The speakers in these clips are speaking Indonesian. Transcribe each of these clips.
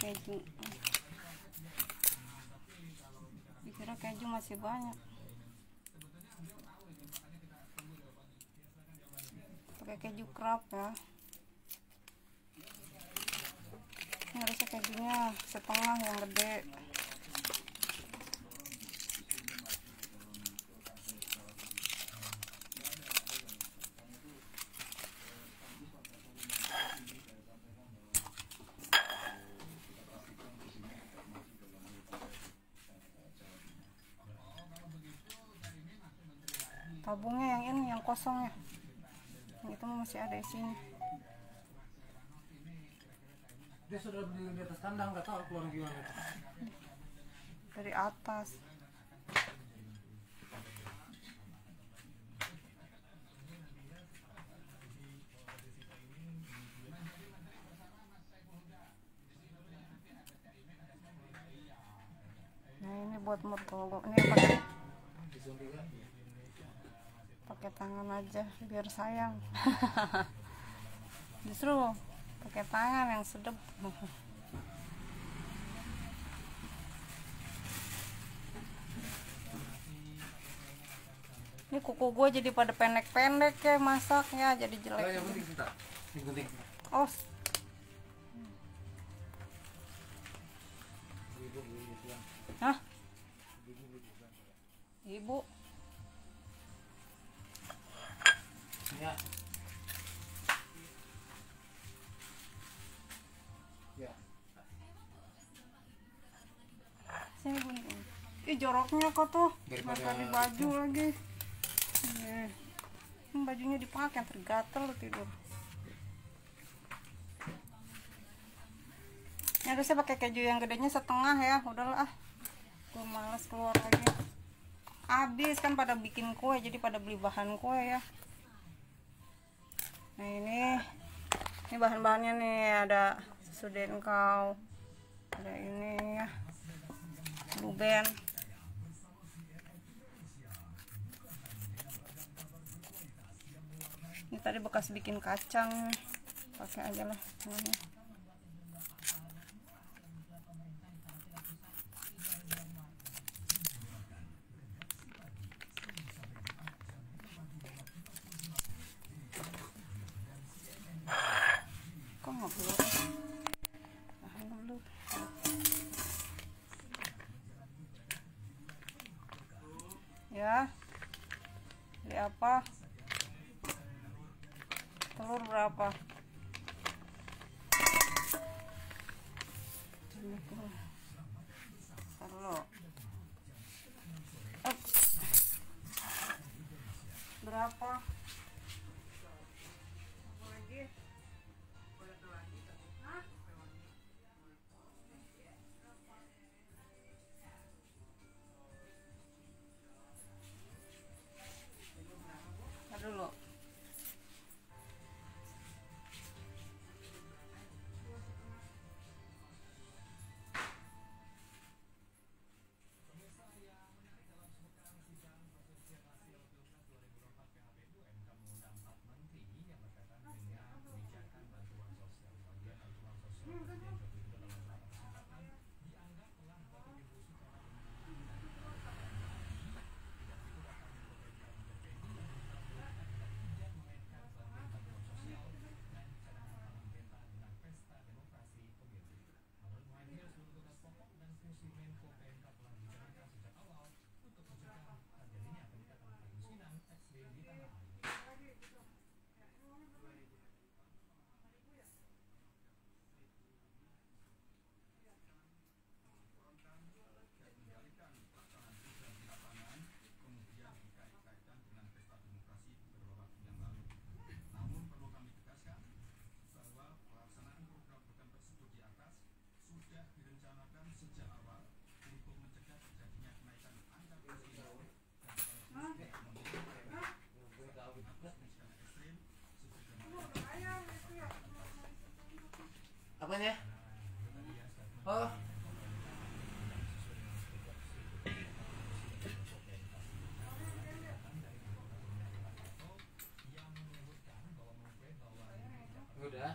keju. Dikira keju masih banyak. Pakai keju Kraft ya. Ini harusnya kejunya setengah yang gede. Tabungnya yang ini, yang kosong ya. Yang itu masih ada isinya. Dia sudah berdiri di atas kandang, nggak tahu keluar gimana. Dari atas. Nah ini buat motor. Ini pakai tangan aja biar sayang. Justru pakai tangan yang sedap. Ini kuku gue jadi pada pendek-pendek ya masaknya, jadi jelek. Yang penting kita, yang penting. Oh. Hah? Ibu. Ya. Ya. Sini bunyi. Ih joroknya kok tuh. Masa di baju lagi. Bajunya dipakai tergatel tidur. Ini harusnya pakai keju yang gedenya setengah ya. Udahlah, gue males keluar lagi. Habis kan pada bikin kue, jadi pada beli bahan kue ya. Nah ini bahan-bahannya nih, ada susu denkau, ada ini ya, Blue Band. Ini tadi bekas bikin kacang, pakai aja lah semuanya. Kok nggak keluar? Tahan dulu. Ya, beli apa? Telur berapa? Telur. Berapa? Dulu. Apanya? Oh. Udah.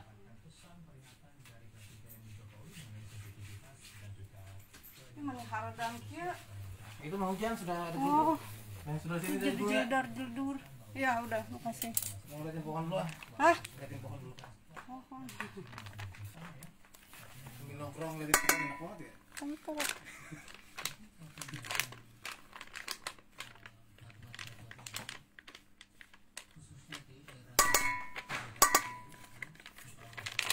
Itu mau hujan sudah ada Oh, yang sudah sini dari gue. jedar-jedur. Ya udah, makasih. Mau liatin pohon dulu ah. Hah? Liatin pohon dulu. Oh, Sambil nongkrong liatin pohon enak banget ya. tentu.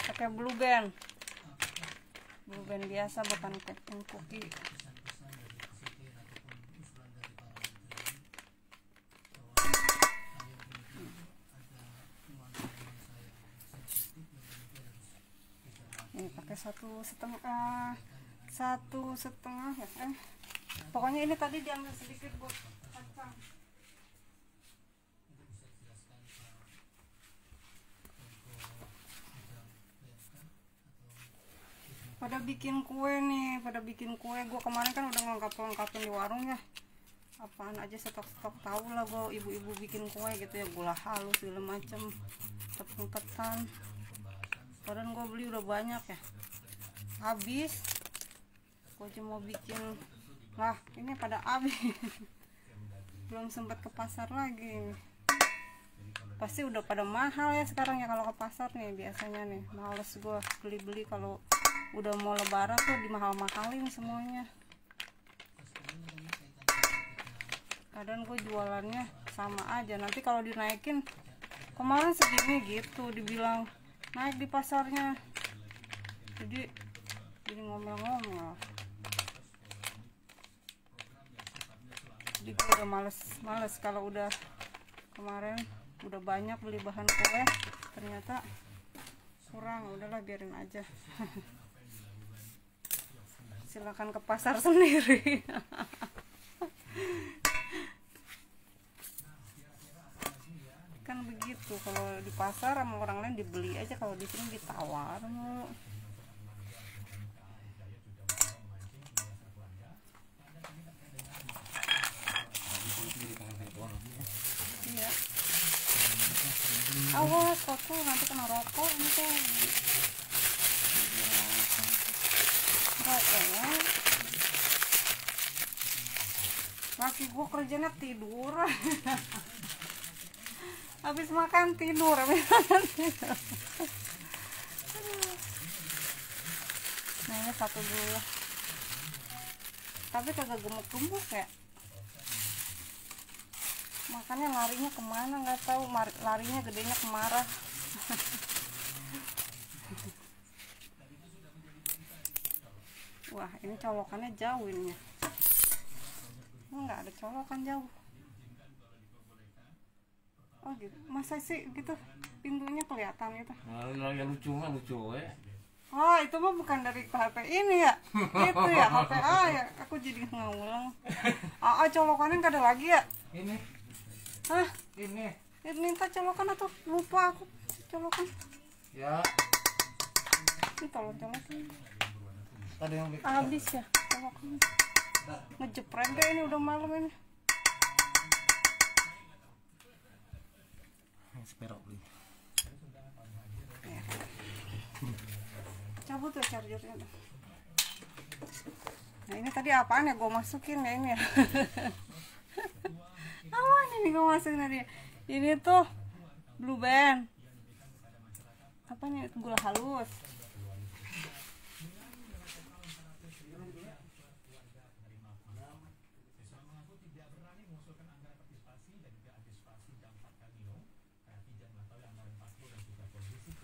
Pakai blue band biasa, bukan yang cookie. Ini pakai 1,5 ya. Pokoknya ini tadi diambil sedikit buat kacang. Pada bikin kue nih, gue kemarin kan udah ngelengkapin di warung ya, apaan aja stok tahu lah gue, ibu-ibu bikin kue gitu ya, gula halus segala macem, tepung ketan. Padahal gue beli udah banyak ya, habis. Gue cuma bikin, lah ini pada habis. Belum sempat ke pasar lagi. Pasti udah pada mahal ya sekarang ya kalau ke pasar nih, biasanya nih males gue beli kalau udah mau lebaran tuh dimahal-mahalin semuanya. Kadang gue jualannya sama aja, nanti kalau dinaikin, kemarin segini gitu dibilang naik di pasarnya, jadi ngomel-ngomel. Jadi gue udah males kalau udah kemarin udah banyak beli bahan kue, ternyata kurang, udahlah biarin aja. Silakan ke pasar sendiri. Kan begitu, kalau di pasar sama orang lain dibeli aja, kalau di sini ditawar mulu. Iya. Awas kok nanti kena rokok ini tuh. Rokoknya. Laki gue kerjanya tidur. Habis makan tidur. Nah ini satu dulu. Tapi kagak gemuk-gemuk ya. Makanya larinya kemana nggak tahu, larinya gedenya kemarah. Wah ini colokannya jauh ininya. Nggak ada colokan jauh. Oh gitu, masa sih gitu pintunya kelihatan gitu. Nah, yang lucu mah lucu ya. Oh itu mah bukan dari HP ini ya, itu ya HP A ya. Aku jadi ngulang. Colokannya nggak ada lagi ya? Ini. Hah? Ini. Minta colokan atau lupa aku colokan? Ya. Ini tolong colokan. Ada yang bikin. Habis ya colokan. Ngejepret deh ini udah malam ini. Spero beli. Ya. Cabut ya chargernya. Nah ini tadi apaan ya gue masukin ya ini ya. Apaan ini gue masukin tadi? Ini tuh blue band. Apa nih, gula halus.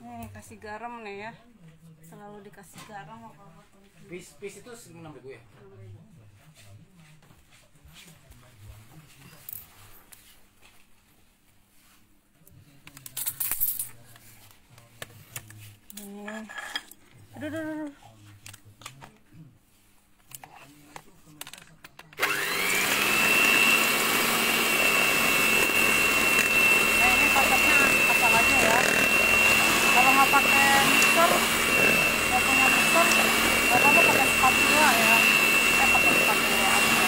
Nih kasih garam nih ya, selalu dikasih garam. Pis itu 6.000 ya. Nih, aduh. Kalau nggak pakai mixer, nggak punya mixer, nggak apa-apa pakai spatula ya. Pakai spatula aja.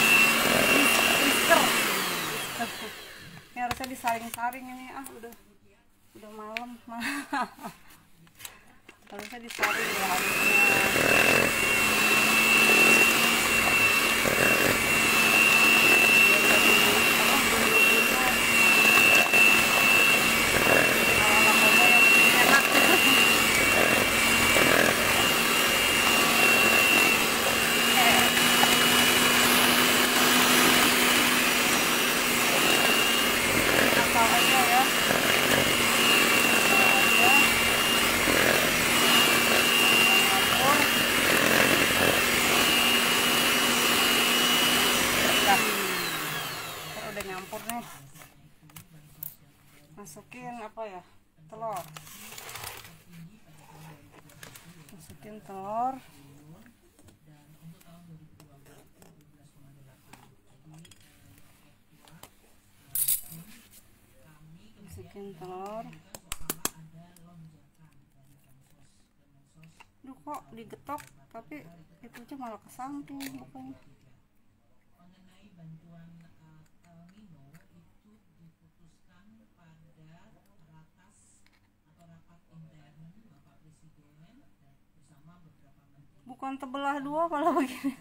Whisker. Ini harusnya disaring-saring ini. Udah malam. Harusnya disaring ya harusnya. masukin apa ya, telur. Masukin telur. Masukin telur. Duh, kok digetok tapi itunya malah ke samping bukannya. Bukan terbelah dua malah begini.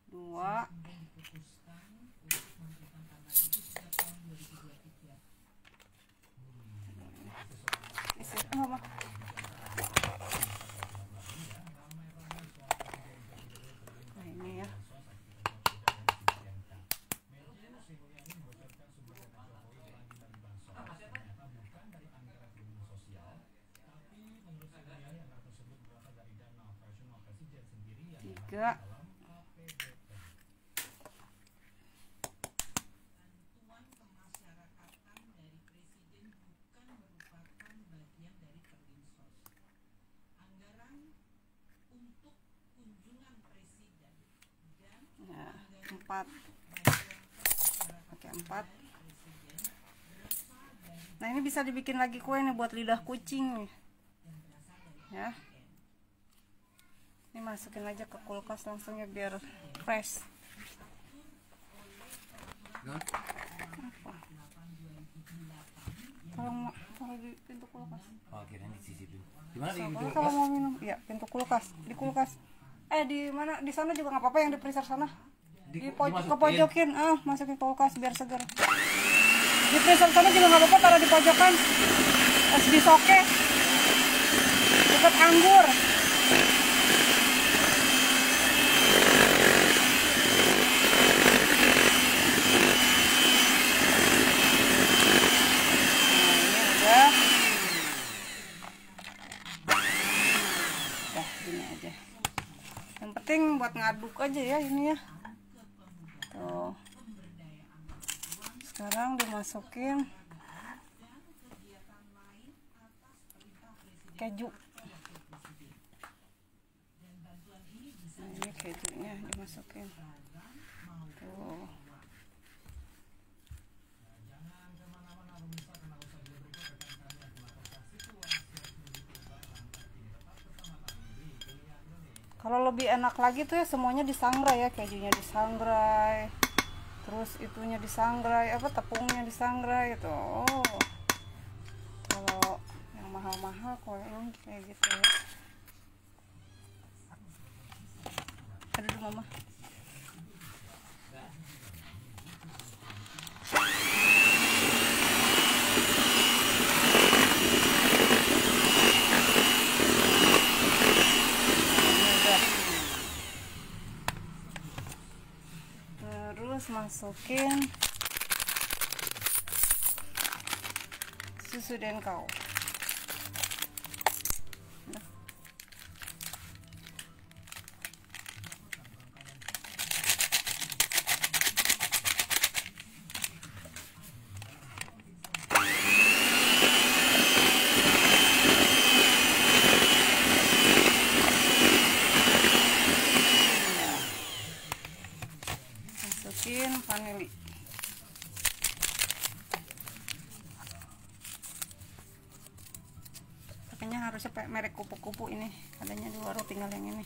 Dua. Isi mama. Nah, ini ya. Tiga. Nah, 4. Pakai 4. Nah, ini bisa dibikin lagi kue nih buat lidah kucing nih. Ya. Ini masukin aja ke kulkas langsung ya biar fresh. Apa? Kalau di pintu kulkas. Oh, kirain di situ. Gimana di Soalnya kalau mau minum, ya pintu kulkas, di kulkas. Di mana? Di sana juga nggak apa-apa, yang di freezer sana. Di pojokin, masukin kulkas biar segar. Di freezer sana juga nggak apa-apa, taruh di pojokan. Es bisoke, dekat anggur. Yang penting buat ngaduk aja ya ini ya. Tuh. Sekarang dimasukin keju. Nah, ini kejunya dimasukin. Tuh. Kalau lebih enak lagi tuh ya semuanya disangrai ya, kejunya disangrai, terus itunya disangrai, tepungnya disangrai itu. Oh, kalau yang mahal-mahal kok kayak gitu ya. Aduh mama. Terus masukin susu denkau. Masukin vanili. Pakainya harusnya pakai merek kupu-kupu ini, adanya di warung, tinggal yang ini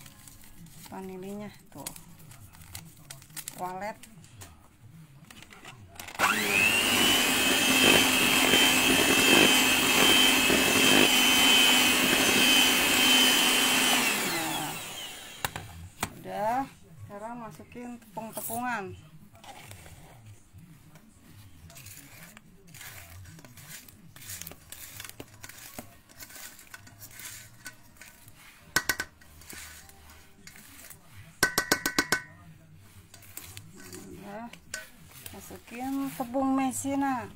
vanilinya tuh. Walet. Nah, udah, sekarang masukin tepung-tepungan. sina.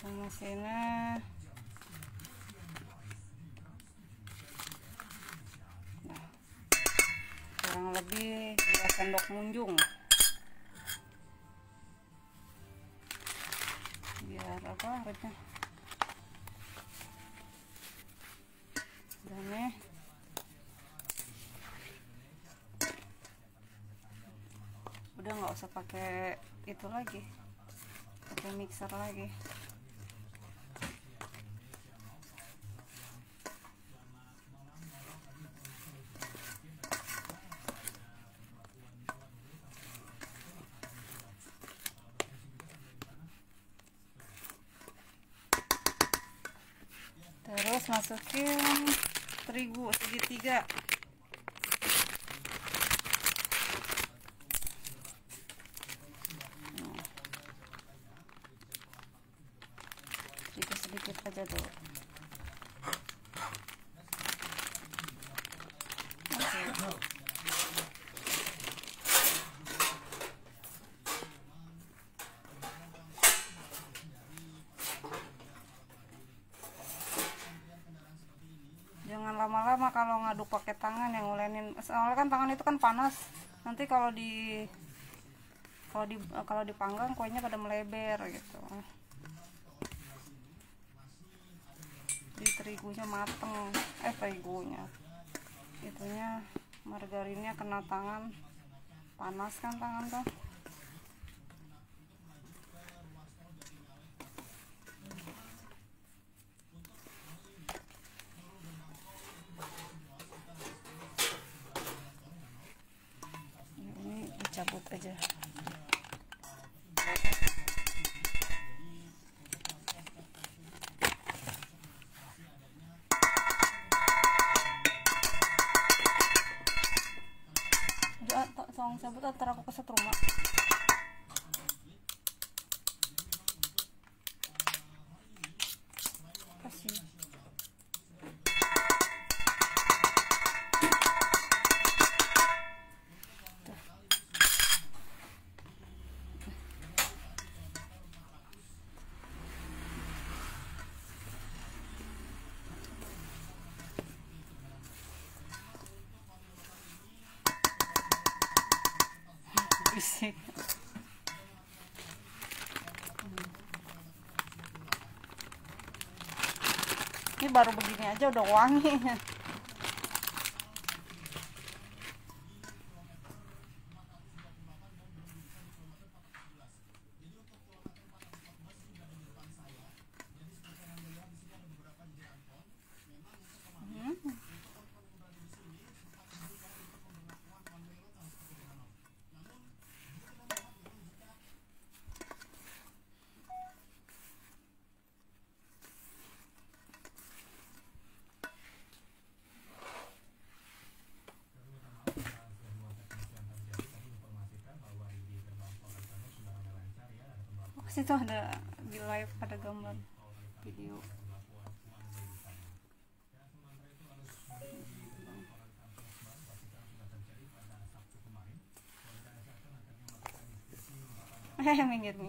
Sama sini. Nah, kurang lebih 2 sendok munjung. Biar apa harusnya. Dan nih. Udah nggak usah pakai itu lagi. Pakai mixer lagi. Terus masukin terigu segitiga. Sedikit aja dulu. Jangan lama-lama kalau ngaduk pakai tangan, yang ngulenin. Soalnya kan tangan itu kan panas. Nanti kalau dipanggang kuenya pada meleber gitu. Di terigunya mateng, terigunya, itunya margarinnya kena tangan, panas kan tangan tuh. Ini dicabut aja. Song sabut antar aku keset rumah. Kasih. Bisik. Ini baru begini aja udah wangi. Situ ada di live, ada gambar video. Minggir.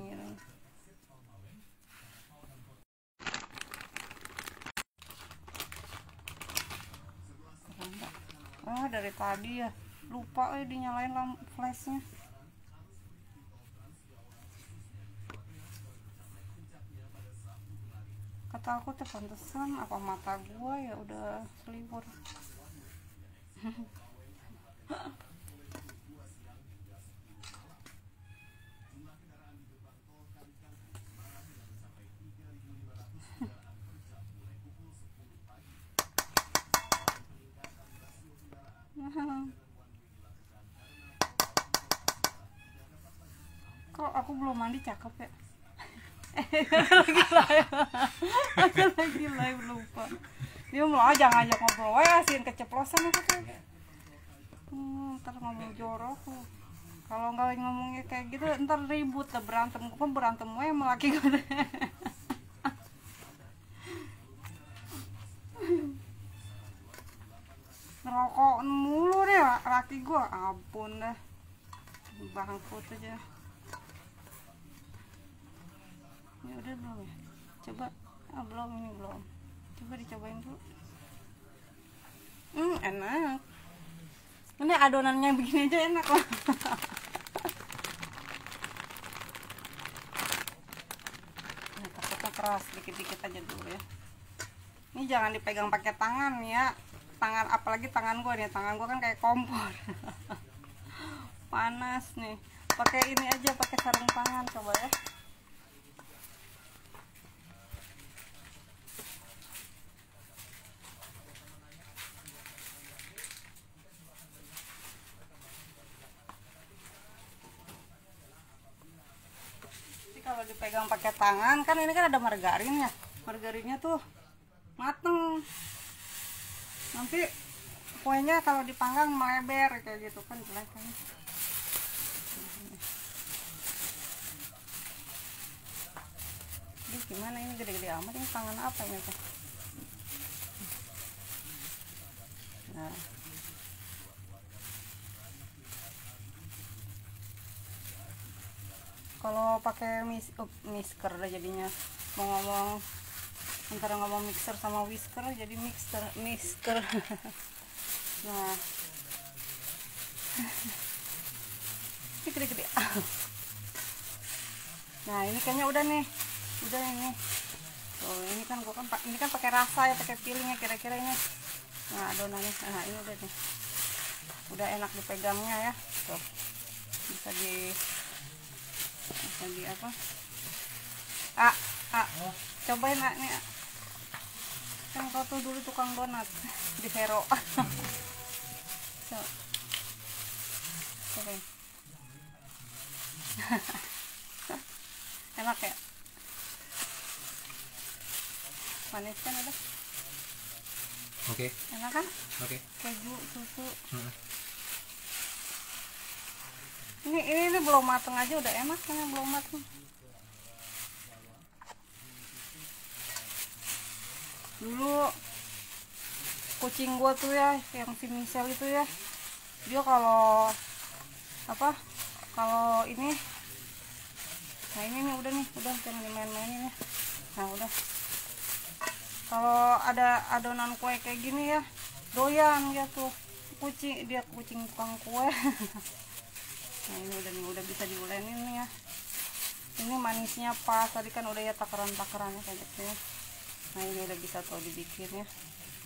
Dari tadi ya lupa dinyalain lampu flashnya. Kata aku tuh pantesan apa mata gua ya udah selibur. Kok aku belum mandi cakep ya? lagi live lupa. Dia mau ngajak ngobrol, asin keceplosan aku tuh. Ntar ngomong jorok lu. Kalau nggak ngomongnya kayak gitu, ntar ribut lah, berantem gue sama laki gue. ngerokok mulu deh laki gue, ampun dah, bangkrut aja. Ini udah belum ya? Coba, belum, ini belum. Coba dicobain dulu. Enak. Ini adonannya begini aja enak lah. Nah, takutnya keras, dikit-dikit aja dulu ya. Ini jangan dipegang pakai tangan ya. Tangan, apalagi tangan gue nih, tangan gue kan kayak kompor. Panas nih. Pakai ini aja, pakai sarung tangan coba ya. Kalau dipegang pakai tangan kan ini kan ada margarin ya, margarinnya tuh mateng, nanti kuenya kalau dipanggang melebar kayak gitu kan jelek kan. Ini gimana, ini gede-gede amat, ini tangan apa ini tuh. Nah, kalau pakai mixer dah jadinya, mau ngomong antara ngomong mixer sama whisker jadi mixer. Nah, ini gede-gede. Nah, ini kayaknya udah nih, udah ini. Tuh, ini kan gua kan ini kan pakai rasa ya, pakai feelingnya kira-kira ini. Nah, adonannya, nah ini udah nih, udah enak dipegangnya ya. Tuh, bisa di apa? Cobain nih. Kan kau tuh dulu tukang donat di Vero. Cobain. Enak ya? Manis kan udah? Oke. Enak kan? Oke. Keju, susu. Ini belum mateng aja udah enak, ini belum mateng. Dulu kucing gua tuh ya, yang si Michelle itu ya, dia kalau apa, kalau ini, nah ini nih udah jangan dimain-mainin ya. Nah udah, kalau ada adonan kue kayak gini ya, doyan ya tuh kucing, dia kucing tukang kue. Nah ini udah bisa diulenin nih ya. Ini manisnya pas, tadi kan udah ya takaran-takarannya kayak gitu ya. Nah ini udah bisa tuh dibikin ya.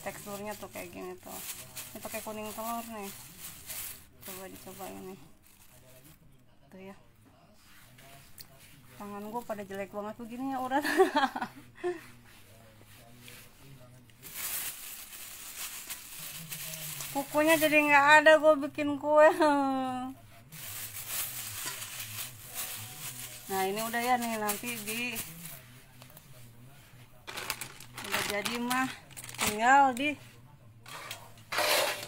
Teksturnya tuh kayak gini tuh. Ini pakai kuning telur nih. Coba dicobain nih. Tuh ya. Tangan gue pada jelek banget begini ya orang. Kukunya jadi nggak ada gue bikin kue. Nah ini udah ya nih, nanti udah jadi mah tinggal di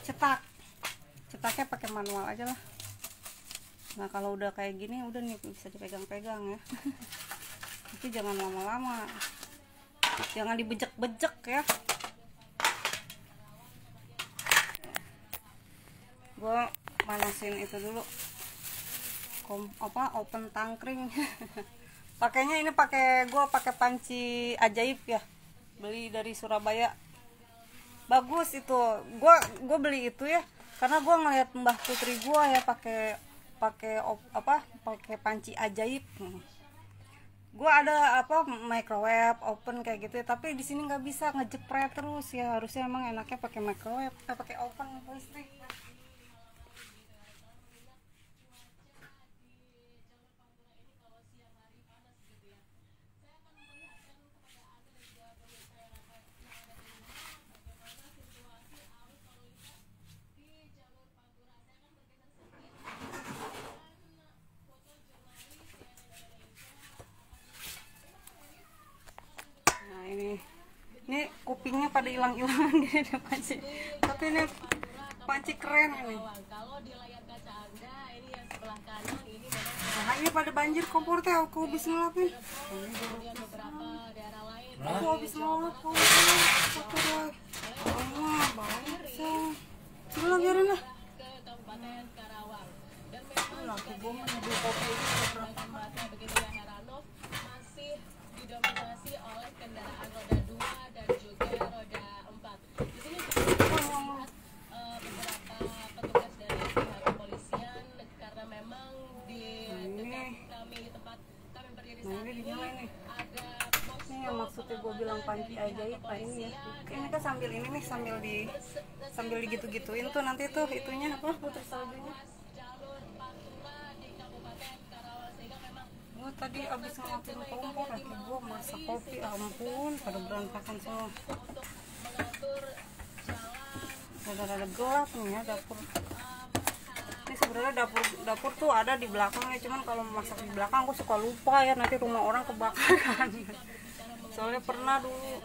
cetaknya pakai manual aja lah. Nah kalau udah kayak gini udah nih bisa dipegang-pegang ya. Tapi jangan lama-lama, jangan dibejek-bejek ya. Gue panasin itu dulu, open tangkring. Pakainya ini gue pakai panci ajaib ya, beli dari Surabaya, bagus itu. Gue beli itu ya karena gue ngeliat Mbah Putri gue ya pakai panci ajaib. Gue ada microwave open kayak gitu ya, tapi di sini nggak bisa ngejepret terus ya, harusnya emang enaknya pakai microwave, pakai oven listrik. Ini kupingnya pada hilang-hilangan gini deh panci. Tapi ini panci keren ini. Kalau di layar kaca Anda ini yang sebelah kanan ini Nah ini pada banjir kompor teh, aku habis ngelapin. kemudian beberapa daerah lain. Aku habis ngelap kompor. Oh, bangsa. Sudah biarin lah. ke Kabupaten Karawang. Dan memang Lah, gue mau nyeduh kopi ini Kabupaten Bata begitu ya Heranov masih didominasi oleh kendaraan roda 2 dan juga roda 4. Di sini juga terlihat beberapa petugas dari pihak kepolisian karena memang di dekat kami tempat kami berdiri saat ini ini dinyalain nih. ada Ini yang maksudnya gue bilang panci ajaib Pak ini ya. Ini kan sambil ini nih sambil digitu-gituin tuh nanti tuh itunya apa putri saljunya. jalur Pantura di Kabupaten Karawang sehingga memang Gue tadi abis ngelakuin kompor lagi gue masak kopi, ampun pada berantakan semua. untuk mengatur jalan Udah rada gelap nih ya dapur. Ini sebenarnya dapur tuh ada di belakang ya, cuman kalau masak di belakang aku suka lupa ya, nanti rumah orang kebakaran. Soalnya pernah dulu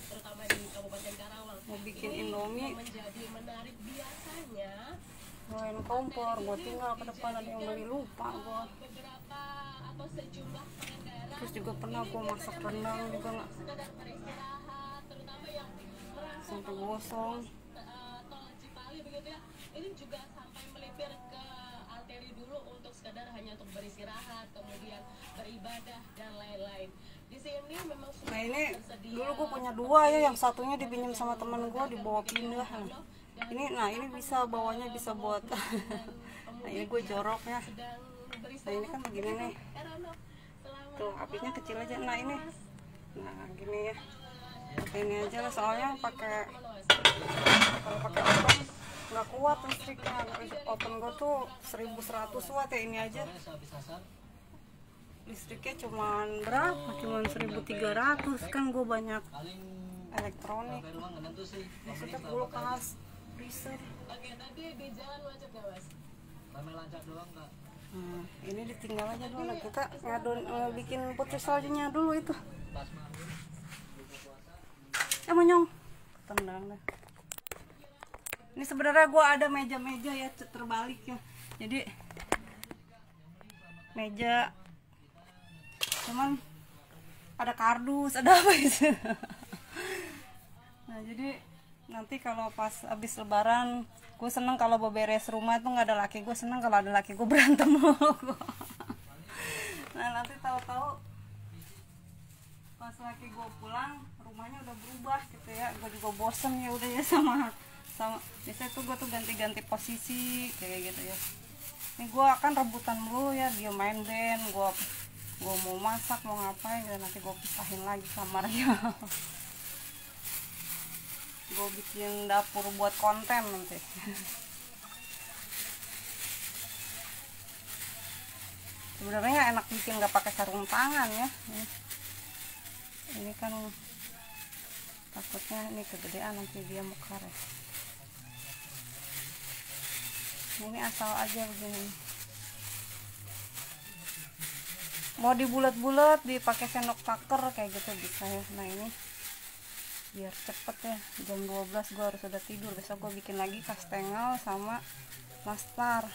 terutama di Kabupaten Karawang mau bikin Indomie, menjadi menarik biasanya main kompor, gue tinggal ke depan ada yang beli lupa gue. beberapa atau sejumlah pengendara Terus juga pernah gue masak rendang juga nggak sekedar beristirahat terutama yang merasa sampai gosong. tol Cipali begitu ya ini juga sampai melipir ke arteri dulu untuk sekedar hanya untuk beristirahat kemudian beribadah dan lain-lain. Di sini memang sudah Nah ini tersedia dulu gue punya dua ya, yang satunya dipinjam sama teman gue dibawa pindah. Nah ini bisa bawanya bisa buat. Nah ini gue joroknya. sedang Nah beristirahat. ini kan begini nih, Heranov, selamat tuh apinya kecil aja. Nah ini, nah gini ya, pakai ini aja lah soalnya pakai kalau pakai oven nggak kuat listriknya. Oven gue tuh 1100 watt ya, ini aja listriknya cuman berapa, cuman 1300 kan. Gue banyak elektronik, maksudnya kulkas, freezer. Oke, tadi di jalan macet nggak mas? Nah, ini ditinggal aja dulu, kita bikin putri saljunya dulu itu. Monyong tendang dah. Ini sebenarnya gue ada meja-meja ya terbalik ya, jadi meja cuman ada kardus, ada apa itu. Nah jadi nanti kalau pas abis lebaran, gue seneng kalau beberes rumah tuh nggak ada laki gue, seneng kalau ada laki gue berantem sama gue. Nah nanti tahu-tahu pas laki gue pulang rumahnya udah berubah gitu ya, gue juga bosen ya udah ya sama biasanya tuh gue tuh ganti-ganti posisi kayak gitu ya. Ini gue akan rebutan dulu ya, dia main band, gue mau masak mau ngapain dan nanti gue pisahin lagi kamarnya. Gue bikin dapur buat konten nanti. Sebenarnya enak bikin nggak pakai sarung tangan ya. Ini kan takutnya ini kegedean nanti dia mekar ya. Ini asal aja begini. Mau dibulat-bulat dipakai sendok taker kayak gitu bisa ya. Nah ini biar cepet ya, jam 12 gue harus udah tidur, besok gue bikin lagi kastengel sama nastar.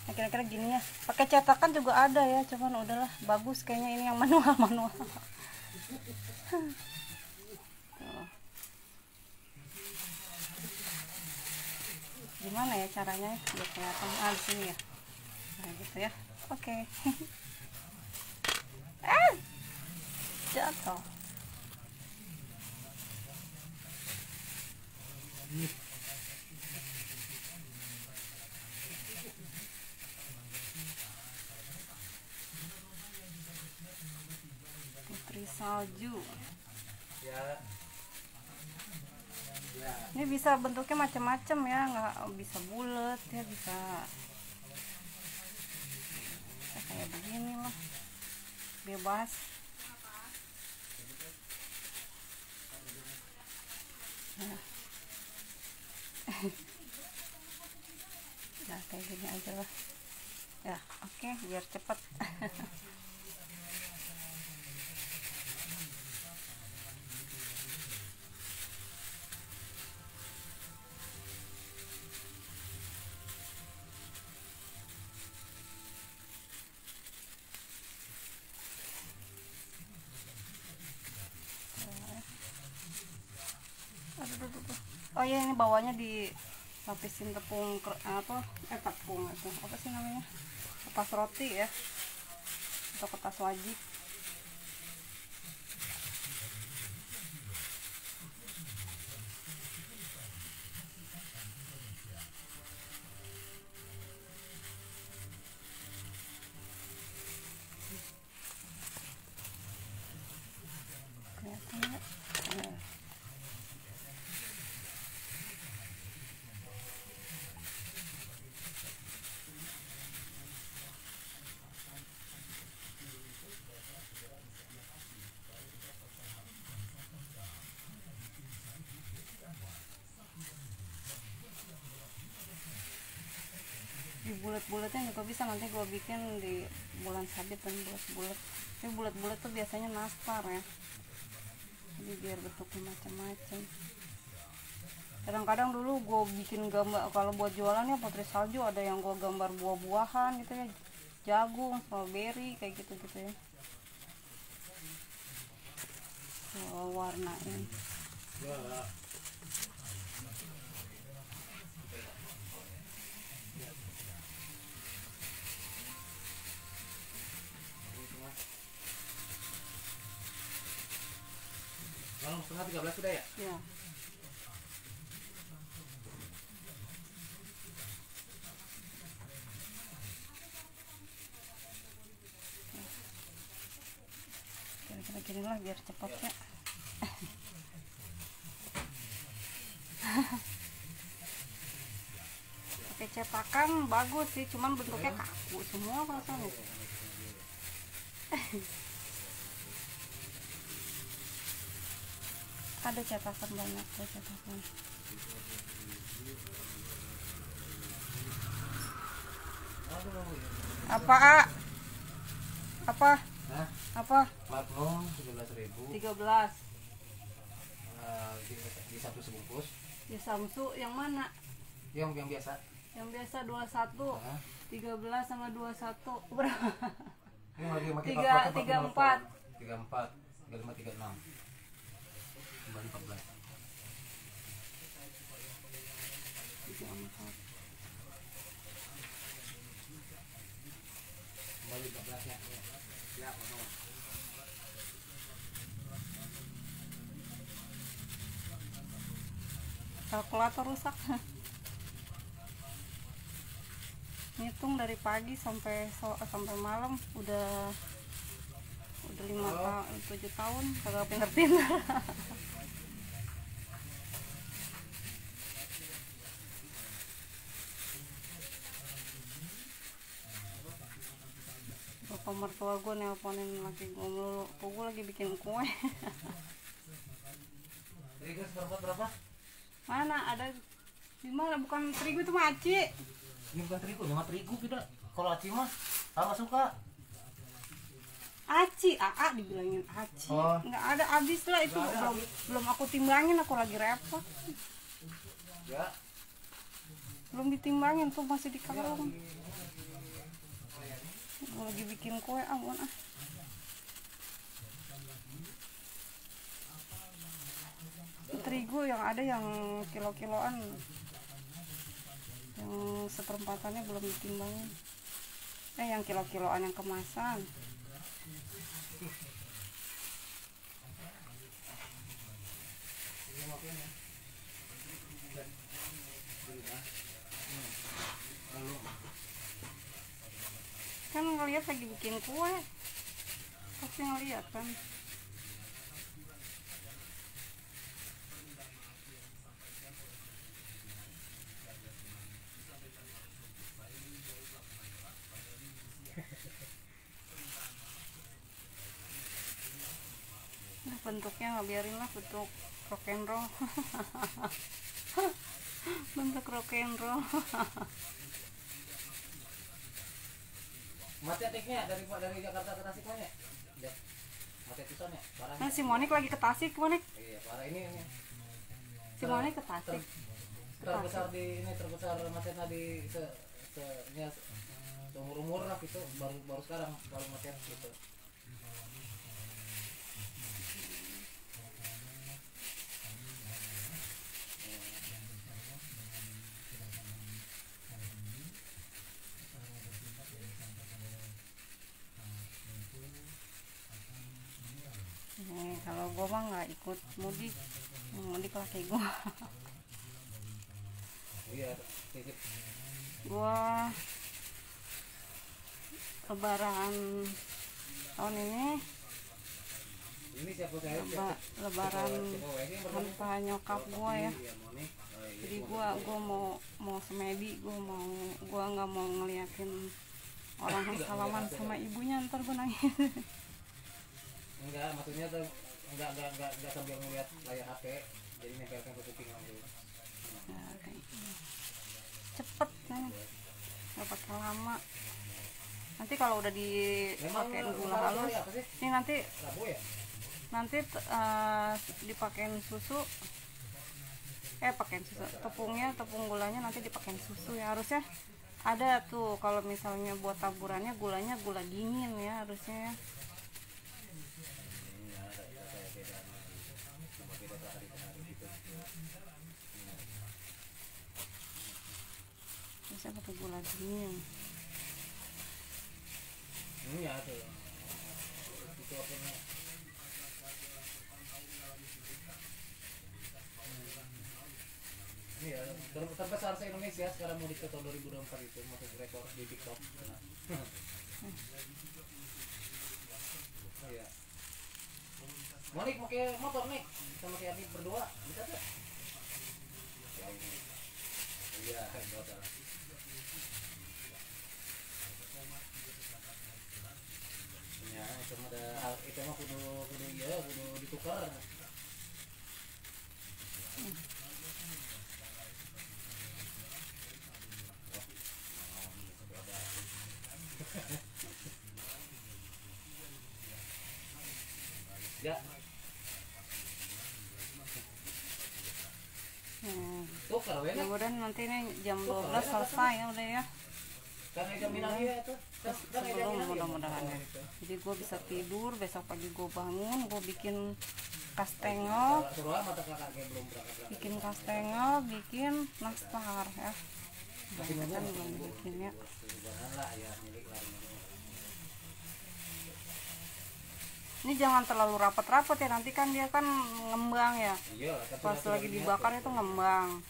Nah kira-kira gini ya, pakai cetakan juga ada ya, cuman udahlah bagus kayaknya ini yang manual. Gimana ya caranya biar kelihatan di sini ya, nah gitu ya. Oke. Jatuh. Putri salju. Ini bisa bentuknya macam-macam ya, nggak bisa bulat ya, bisa kayak begini lah, bebas. Nah kayak gini aja lah ya. Oke, biar cepat. Oh iya, ini bawahnya lapisin tepung tepung itu apa sih namanya, kertas roti ya atau kertas wajik. Kelihatan nggak? Nah. Di bulat-bulatnya juga bisa, nanti gue bikin di bulan sabit dan bulat-bulat. Tapi bulat-bulat tuh biasanya nastar ya, jadi biar bentuknya macam-macam. Kadang-kadang dulu gue bikin gambar kalau buat jualan ya putri salju, ada yang gue gambar buah-buahan gitu ya, jagung, strawberry kayak gitu-gitu ya, gue warnain. Malam setengah 13 sudah ya? Ya. Kira-kira gini lah biar cepat ya. Pakai cetakan bagus sih, cuman bentuknya kaku semua rasanya. Ada cetakan banyak tuh cetakan. Apa A? Apa? Hah? Apa? Magnum 13.000. 13. Di satu sebungkus. Ya Samsu yang mana? Yang biasa. Yang biasa 21. Hah? 13 sama 21 berapa? Ini lagi pakai 34. 34, 35, 36. Kembali 14. 34. Kembali 14 ya. Ya, betul. Kalkulator rusak. Ngitung dari pagi sampai malam udah 7 tahun kagak pinter-pinter. Bapak mertua gue nelponin laki gue melulu, gue lagi bikin kue. Terigu berapa? Mana ada di mana, bukan terigu itu mah aci. Ini bukan terigu, nama terigu tidak. Kalau aci mah sama suka. Aci, AA dibilangin aci. Oh. Nggak ada, habis lah itu, belum aku timbangin, aku lagi repot. Ya. Belum ditimbangin tuh, masih di kalung. Gue lagi bikin kue, ampun ah. Terigu yang ada yang kilo-kiloan, yang seperempatannya belum ditimbangin. Yang kilo-kiloan yang kemasan. Kan ngeliat lagi bikin kue, pasti ngeliat kan. Nah, bentuknya nggak biarin lah, bentuk rock and roll. Bentuk rock and roll. Mati atiknya dari Jakarta ke Tasik mana? Ya. Mati tulisannya. Nah, si Monik lagi ke Tasik, Monik. Iya, parah ini. Si Monik ke Tasik. Terbesar macetnya di seumur lah gitu, baru sekarang baru macet gitu. mah nggak ikut mudik, yang mudik laki gua. Iya, titip. Gua lebaran tahun ini Ini siapa saya? lebaran tanpa nyokap gua ya. Iya, Monik. Oh, iya. Jadi gua mau semedi, gua nggak mau ngeliatin orang yang salaman sama ibunya, ntar gua nangis. Enggak, maksudnya tuh enggak sambil ngeliat layar HP, jadi nempelkan ke kuping langsung. Ya, kayak gitu. Cepet nih, nggak pakai lama. Nanti kalau udah dipakein gula halus, apa sih? ini nanti Rabu ya? dipakein susu, pakein susu, tepung gulanya nanti dipakein susu ya. Harusnya ada tuh kalau misalnya buat taburannya gulanya gula dingin ya harusnya ya. Iya, ada kayak beda sama beda hari ke hari gitu. Harusnya pakai gula dingin. Iya tuh. Itu apa namanya? Iya, terbesar se Indonesia sekarang mudik ke tahun 2024 itu masuk rekor di TikTok. Nah. Iya. Monik pakai motor nih sama si Abi berdua bisa tuh? Iya, motor. Ya, itu mah ada itu mah kudu ditukar. Ya, tukar we. Mudah-mudahan nanti ini jam 12 selesai ya udah ya. Karena jam bilang dia tuh. Kan Sebelum mudah-mudahan ya. Jadi gue bisa tidur, besok pagi gue bangun, gue bikin kastengel, Suruh mata kakak kayak belum berangkat. bikin kastengel, bikin nastar ya. Nah, itu kan belum bikin ya. Jangan lah ya milik lah. Ini jangan terlalu rapat-rapat ya, nanti kan dia kan ngembang ya. Iya, Pas lagi dibakar itu ngembang.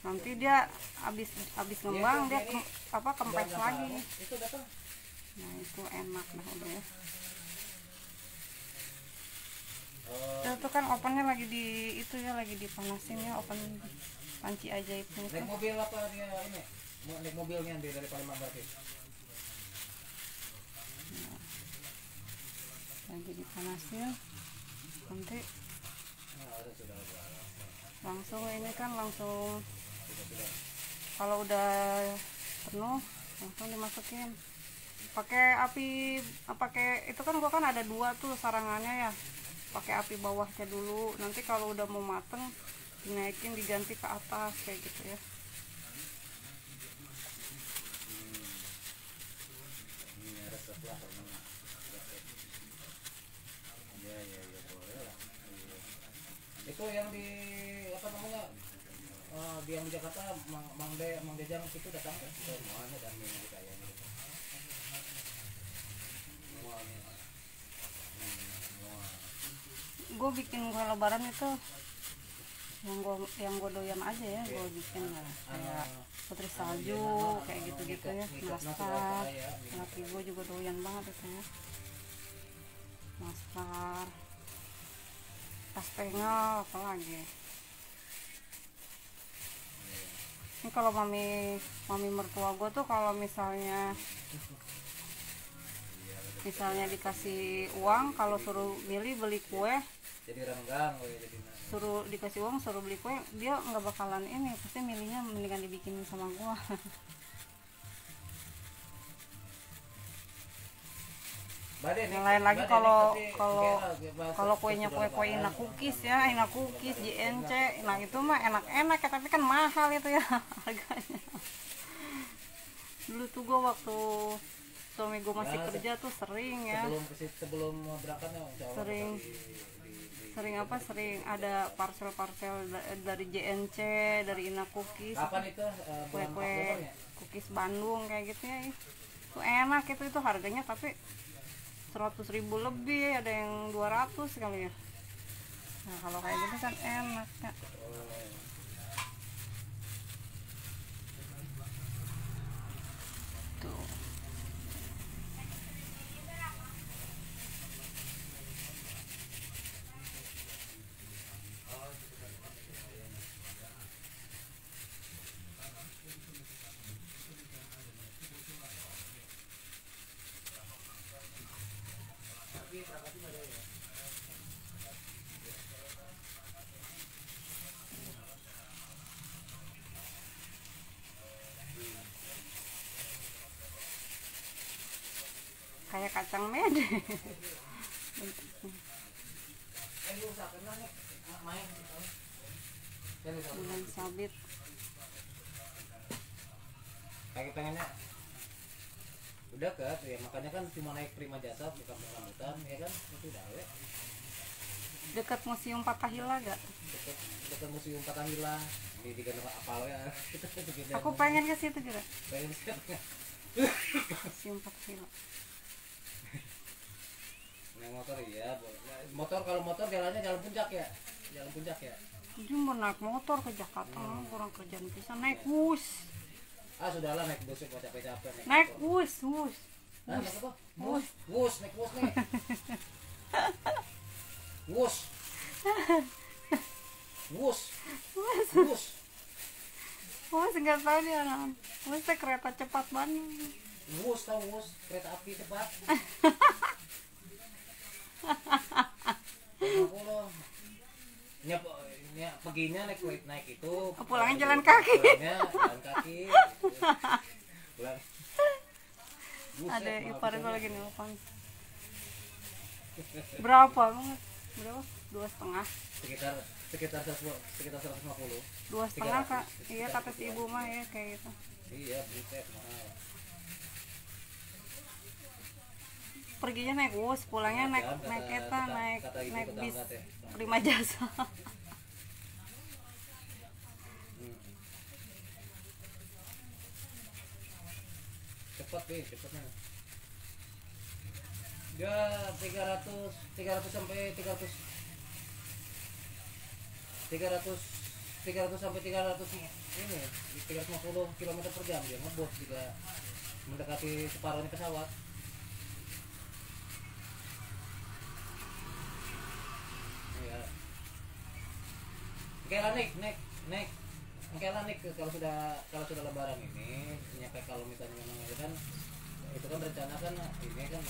Nanti dia habis ngembang dia kempes lagi. Itu datang. Nah, itu enak nah udah ya. Oh, Itu kan ovennya lagi lagi dipanasin ya, oven panci ajaib itu. naik mobil apa dia ini? Naik mobilnya dia dari Palembang berarti. Lagi dipanasin nanti Nah, ada sudah. langsung ini kan langsung kalau udah penuh langsung dimasukin pakai itu kan gua kan ada 2 tuh sarangannya ya, pakai api bawahnya dulu, nanti kalau udah mau mateng dinaikin diganti ke atas kayak gitu ya. Ini resep lah. Ya boleh lah. Itu yang di apa namanya? Di yang di Jakarta Mang Dejang itu datang kan? Semuanya dan ini kayaknya. Semuanya. Semua. Gue bikin kue lebaran itu yang gue doyan aja ya, gue bikin lah kayak putri salju kayak gitu-gitu ya, nastar. Laki gue juga doyan banget itu ya, nastar, kastengel, apalagi. Ini kalau mami mertua gue tuh kalau misalnya dikasih uang, kalau suruh milih beli kue, Jadi renggang jadi suruh dikasih uang suruh beli kue, dia nggak bakalan ini, pasti milihnya mendingan dibikinin sama gua. Yang lain lagi kalau kuenya kue Ina Cookies ya, Ina Cookies, JNC, nah itu mah enak-enak ya, tapi kan mahal itu ya harganya. Dulu tuh gua waktu suami gua masih kerja tuh sering ya, sebelum berangkatnya sering ada parcel dari JNC, dari Ina Cookies. Kapan itu Kue cookies Bandung kayak gitu ya, itu enak itu harganya tapi 100.000 lebih, ada yang 200 kali ya. Nah kalau kayak gini kan enak ya. Oh. Tuh. Kayak kacang mede. Bulan sabit. Kayak pengennya udah kan ya, makanya kan cuma naik Prima Jasa bukan rambutan ya kan, itu udah ya. Dekat Museum Fathahillah gak? Dekat Museum Fathahillah di Gandeng Apal ya. Aku pengen ke situ juga. Pengen Museum Fathahillah. naik motor iya, motor kalau motor jalannya jalan puncak ya, jalan puncak ya. Cuma naik motor ke Jakarta kurang kerjaan bisa. Naik bus. Ah sudahlah naik bus kok capek-capek Naik motor. bus. Ah, naik apa? Bus, naik bus nih. Bus. Bus. Bus. Bus nggak tahu dia non. Bus teh kereta cepat banget. Bus tahu bus, kereta api cepat. Nya paginya naik itu. Pulangnya jalan kaki. Pulangnya jalan kaki. Pulang. Ada ipar gue lagi nelfon. Berapa banget? Berapa? 2,5. Sekitar 150. 2,5 kak. Iya kata si ibu mah ya kayak gitu. Iya, buset mahal. Perginya naik bus, pulangnya naik bis Prima Jasa. Cepat nih, cepatnya. Ya 300 sampai 300 sampai 300 ini 350 km per jam dia ngebut juga mendekati separuhnya pesawat. Ya. Kela naik Kela naik kalau sudah lebaran ini nyampe, kalau misalnya memang itu kan rencana kan ini kan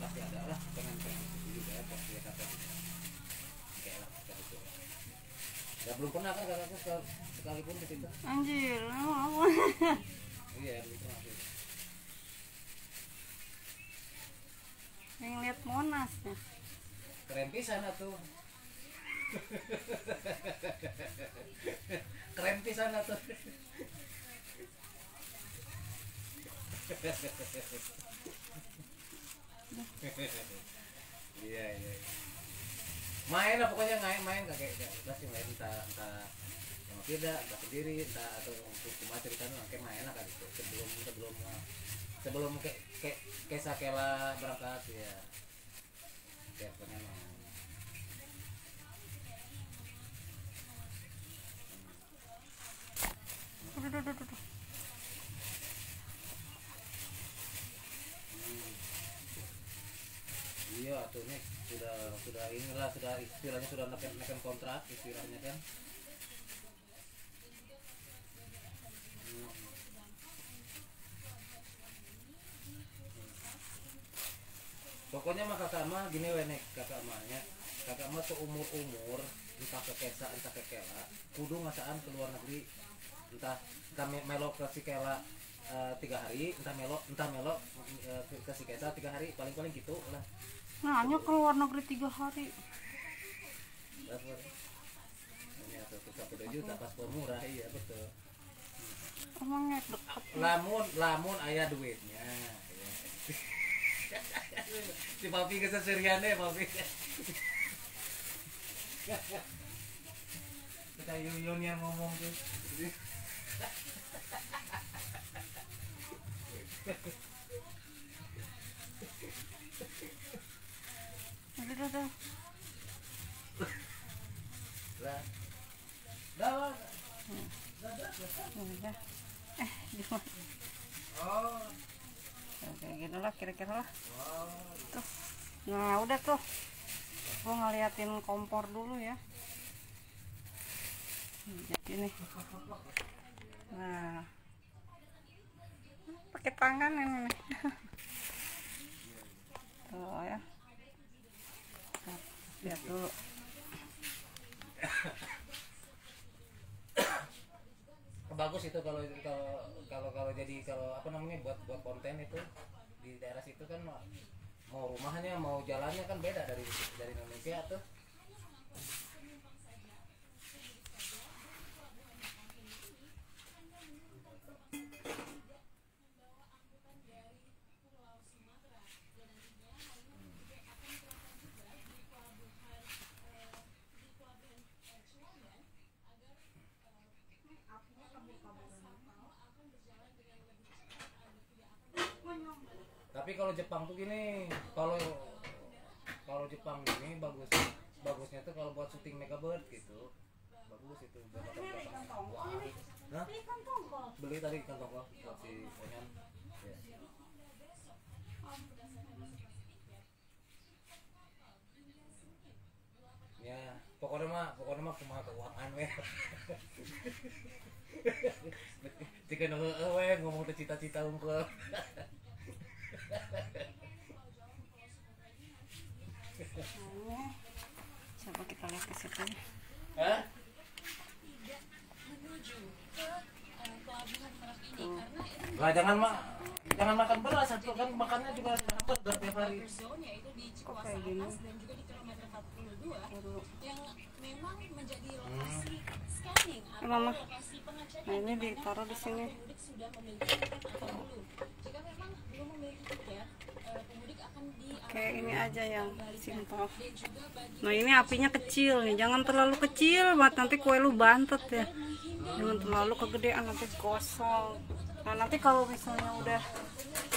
pasti ada lah pengen juga ya pasti ya kakak Kela itu. Ya belum pernah kan kakakku sekalipun ke situ. Anjir, apa? Iya belum pernah sih. Yang lihat Monas ya. Keren pisan atuh. Keren pisan atuh. Iya. Main lah pokoknya main kakek pasti main entah sama tidak, entah sendiri, entah atau cuma ceritanya kayak main lah kan itu sebelum kayak Sakela berangkat ya. Kayak pokoknya main. Aduh. Iya tuh nih sudah inilah sudah istilahnya sudah neken kontrak istilahnya kan. Pokoknya mah kakak mah gini wenek kakak mah tuh umur entah ke Kesa entah ke Kela kudu ngasaan ke luar negeri entah melo ke si Kela 3 hari entah melo ke si Kesa 3 hari paling gitu lah. Nah, hanya ke luar negeri 3 hari. Ini atau 1 juta paspor murah iya betul. Emangnya dekat. Lamun aya duitnya. Ya. Si papi keseseriannya papi. Kita Yun yang ngomong tuh. Aduh. udah gimana kayak gini lah kira-kira lah tuh. Nah udah tuh gue ngeliatin kompor dulu ya. Jadi nih nah pakai tangan ini nih tuh ya. Nah, lihat dulu bagus itu kalau jadi kalau apa namanya buat konten itu di daerah situ kan mau rumahnya mau jalannya kan beda dari Indonesia tuh. Tapi kalau Jepang tuh gini, kalau Jepang ini bagusnya tuh kalau buat syuting Megabird gitu, bagus itu buat belakang. Nah, beli tadi kantong buat si Ponyan. Ya, pokoknya mah kumaha keuangan we. Jika we ngomong teh cita-cita unggul. Coba kita lihat ke situ. Lah jangan makan beras atau kan makannya juga dapat tiap hari. Kok kayak gini? Yang memang menjadi lokasi scanning atau Mama. lokasi pengecekan. Nah ini ditaruh di sini. Pemudik sudah memiliki tiket atau belum. Jika memang belum memiliki tiket, pemudik akan Kayak ini aja yang simpel. dan juga bagi Nah ini apinya kecil nih, jangan terlalu kecil buat nanti kue lu bantet ya. Jangan terlalu kegedean nanti gosong. Nah nanti kalau misalnya udah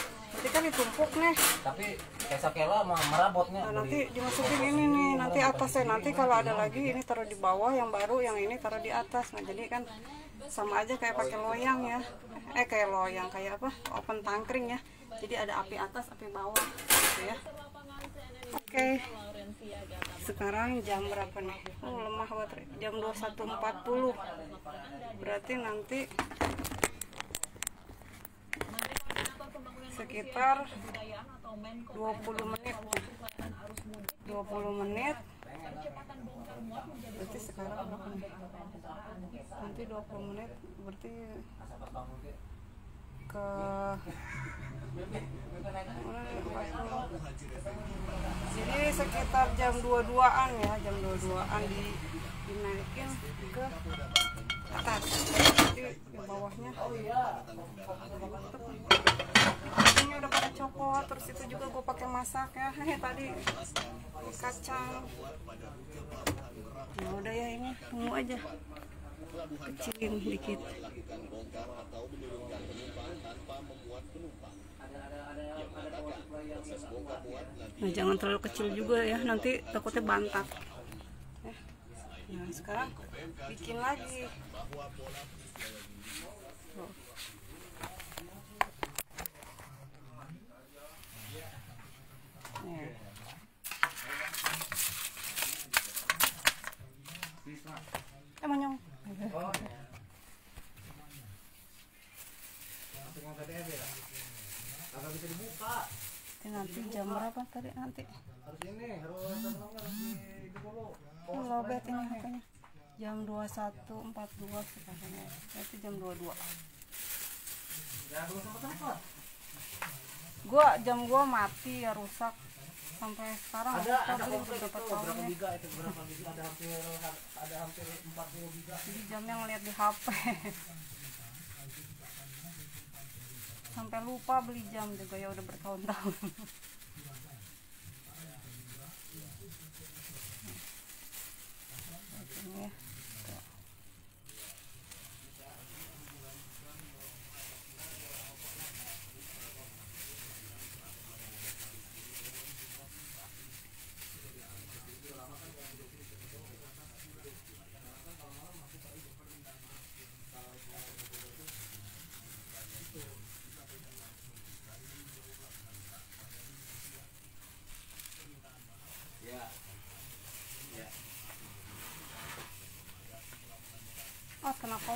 nanti kan ditumpuk nih. Tapi kayak sakela mah merabotnya. Nah nanti dimasukin ini nih, nanti atasnya nanti kalau ada lagi ini taruh di bawah, yang baru yang ini taruh di atas. Nah jadi kan sama aja kayak pakai loyang ya. Kayak loyang kayak apa? Open tangkring ya. Jadi ada api atas, api bawah gitu ya. Oke. Sekarang jam berapa nih? Oh, lemah baterai. Jam 21.40. Berarti nanti sekitar 20 menit. 20 menit. Berarti sekarang berapa nih? Nanti 20 menit berarti ke jadi sekitar jam 22-an ya, jam 22-an dinaikin ke atas. Jadi di bawahnya ini udah pada copot, terus itu juga gue pakai masak ya. Tadi kacang. Nah udah ya, ini tunggu aja, kecilin dikit. Nah jangan terlalu kecil juga ya, nanti takutnya bantat ya. Nah sekarang bikin lagi. Manyong. Agak bisa dibuka. Nanti jam berapa tadi nanti? Harus di dulu. Oh, lobet ini HP-nya. Jam 21.42 sekarang ya. Berarti jam 22. Ya belum sempat. Jam gua mati ya, rusak. Sampai sekarang ada belum komplit dapat itu tahu berapa ya. giga itu berapa giga ada hampir 40 giga. Jadi jamnya ngeliat di HP. Sampai lupa beli jam juga ya, udah bertahun-tahun. Ini ya.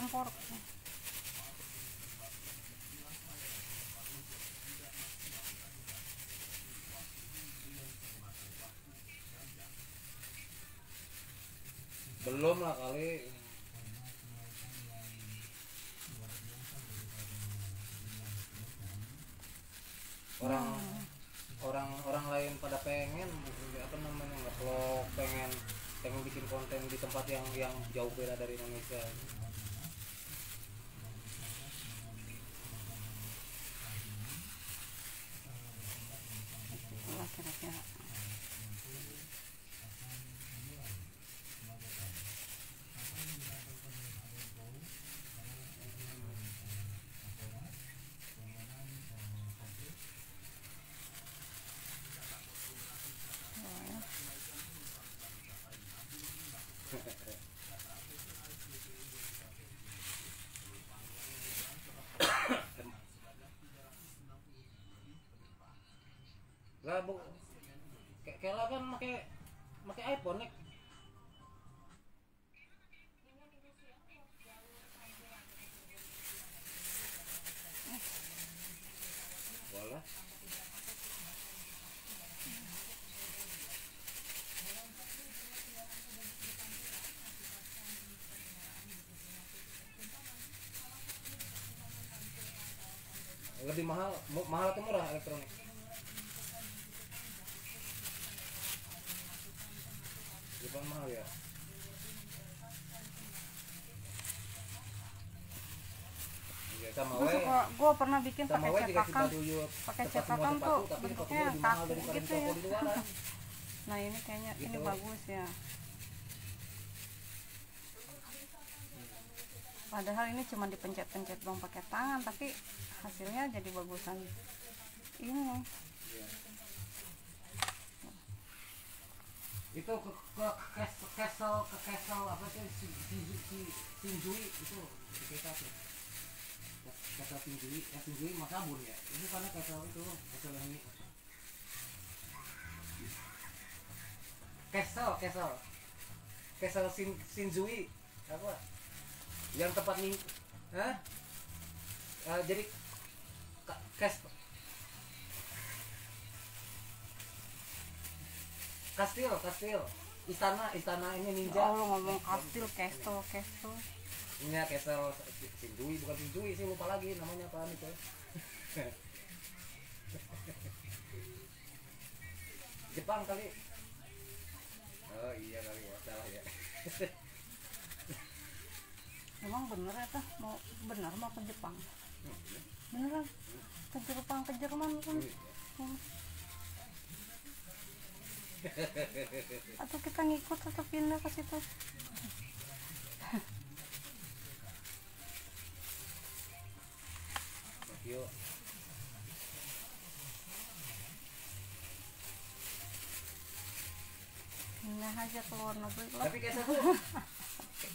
campur. Belum lah kali. Orang lain pada pengen apa namanya nge-vlog, pengen bikin konten di tempat yang jauh beda dari Indonesia. Itulah kira-kira. Lah bu, Kela kan pakai iPhone nih. Boleh. Lebih mahal atau murah elektronik? Lebih mahal ya. Iya, sama Gue pernah bikin sama pakai dikasih cetakan. baju yuk, Pakai cepat semua cetakan sepatu, tuh tapi bentuknya sepatunya lebih mahal kaku daripada gitu di ya. toko di luaran. Nah ini kayaknya ini Gitu. bagus ya. Padahal ini cuma dipencet-pencet doang pakai tangan, tapi hasilnya jadi bagusan ini. Iya. Itu ke Castle apa sih Shinjui itu kita tuh. Castle Shinjui mas sabun ya. Ini karena Castle itu Castle yang ini. Castle Shinjui apa? Yang tempat nih, jadi kastil istana ini ninja. Oh, lu ngomong kastil. Ini ya Castle Shinjui, bukan Shinjui sih, lupa lagi namanya apa itu. Jepang kali. Oh iya kali ya, salah ya. Emang bener ya tah mau ke Jepang? Beneran? Ke Jepang ke Jerman kan? Atau kita ngikut atau pindah ke situ? Tokyo. Pindah aja ke luar negeri lah. Tapi kayak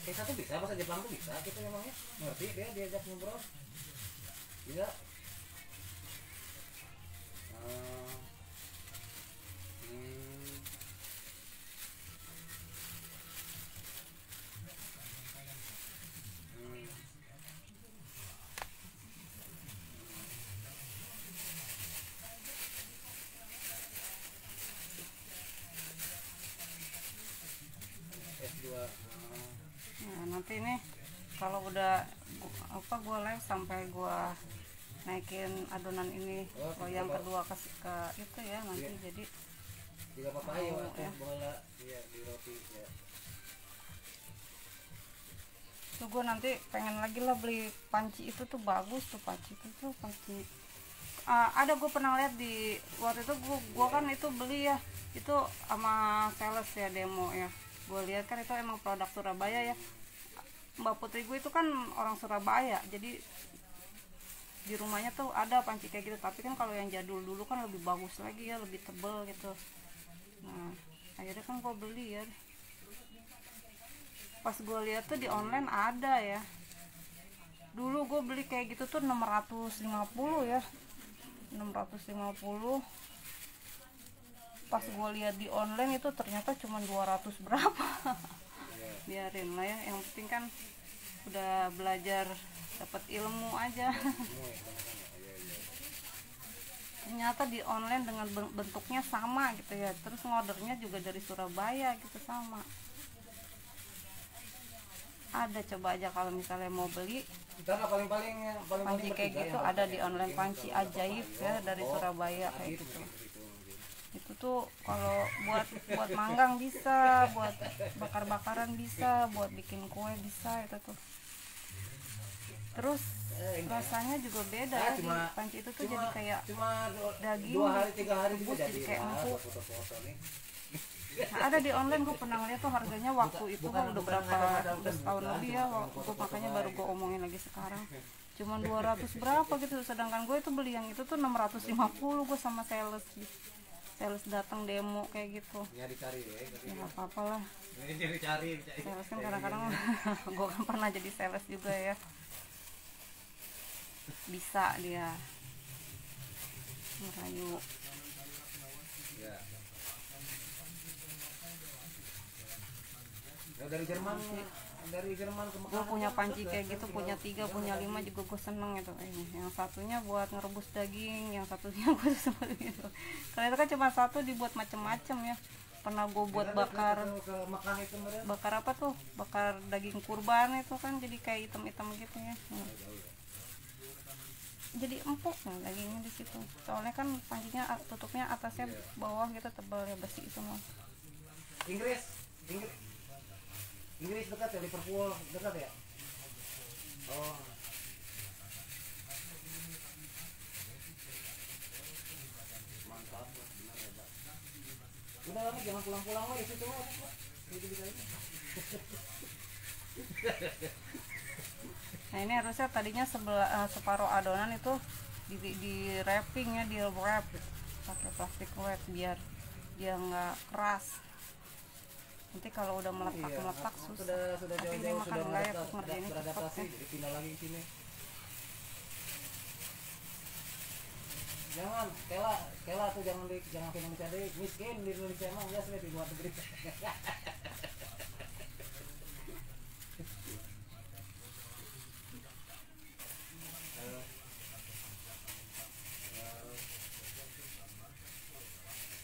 satu bisa, bahasa Jepang tuh bisa gitu emangnya. Ngerti dia diajak ngobrol. Bisa. S2. Nah, nanti nih kalau udah gua live sampai gua naikin adonan ini yang kedua ke itu ya nanti Iya. jadi Tidak apa-apa ya, ya. bola ya di roti ya. Tuh gue nanti pengen lagi lah beli panci itu tuh bagus tuh panci itu tuh panci. Ada gue pernah lihat di waktu itu gue kan itu beli ya itu sama sales ya demo ya. Gue lihat kan itu emang produk Surabaya ya. Mbak Putri gue itu kan orang Surabaya jadi di rumahnya tuh ada panci kayak gitu, tapi kan kalau yang jadul dulu kan lebih bagus lagi ya, lebih tebel gitu. Nah akhirnya kan gue beli ya, pas gue lihat tuh di online ada ya. Dulu gue beli kayak gitu tuh 650 ya, 650. Pas gue lihat di online itu ternyata cuma 200 berapa. Biarin lah ya, yang penting kan udah belajar dapat ilmu aja. Semua ya kebanyakan ya. Iya iya. Ternyata di online dengan bentuknya sama gitu ya, terus ngordernya juga dari Surabaya gitu sama. Ada, coba aja kalau misalnya mau beli Ntar lah paling panci kayak gitu ada di online, panci ajaib ya dari Surabaya kayak gitu. Itu tuh kalau buat manggang bisa, buat bakar-bakaran bisa, buat bikin kue bisa itu tuh. Terus rasanya juga beda ya, di panci itu tuh jadi kayak daging 2 hari 3 hari rebus, bisa jadi jadi kayak empuk. foto-foto nih. Nah, ada di online, gue pernah ngeliat tuh harganya waktu itu kan udah berapa, udah setahun lebih ya, gue makanya baru gue omongin lagi sekarang. Cuman 200 berapa gitu, sedangkan gue itu beli yang itu tuh 650 gue sama sales datang demo kayak gitu. Ya dicari ya. Ya nggak apa-apa lah, Ini dicari. sales kan kadang-kadang gue kan pernah jadi sales juga ya, bisa dia merayu. Ya. Ya dari Jerman ke Gue Mekah. punya panci kayak gitu, punya 3, punya 5 juga gue seneng itu. Yang satunya buat ngerebus daging, yang satunya gue seperti itu. Kalau itu kan cuma satu dibuat macem-macem ya. Pernah gue buat bakar ke Mekah itu mereka. bakar apa tuh, bakar daging kurban itu kan jadi kayak hitam-hitam gitu ya. Jadi empuk nah dagingnya di situ. Soalnya kan pancinya tutupnya atasnya bawah gitu, tebal ya, besi semua. Inggris dekat ya, Liverpool dekat ya. Oh. Mantap lah, benar ya, Pak. Udah lama jangan pulang-pulang lah di situ lah. Gitu-gitu aja. Nah ini harusnya tadinya separuh adonan itu di wrapping ya, di wrap pakai plastik wrap biar dia nggak keras. Nanti kalau udah meletak susah. Sudah Tapi ini jauh-jauh makan sudah layak ngerjainnya cepet beradaptasi, ya. jadi pindah lagi ke sini. Kela tuh jangan ke Indonesia deh, miskin di Indonesia emang biasa di luar negeri.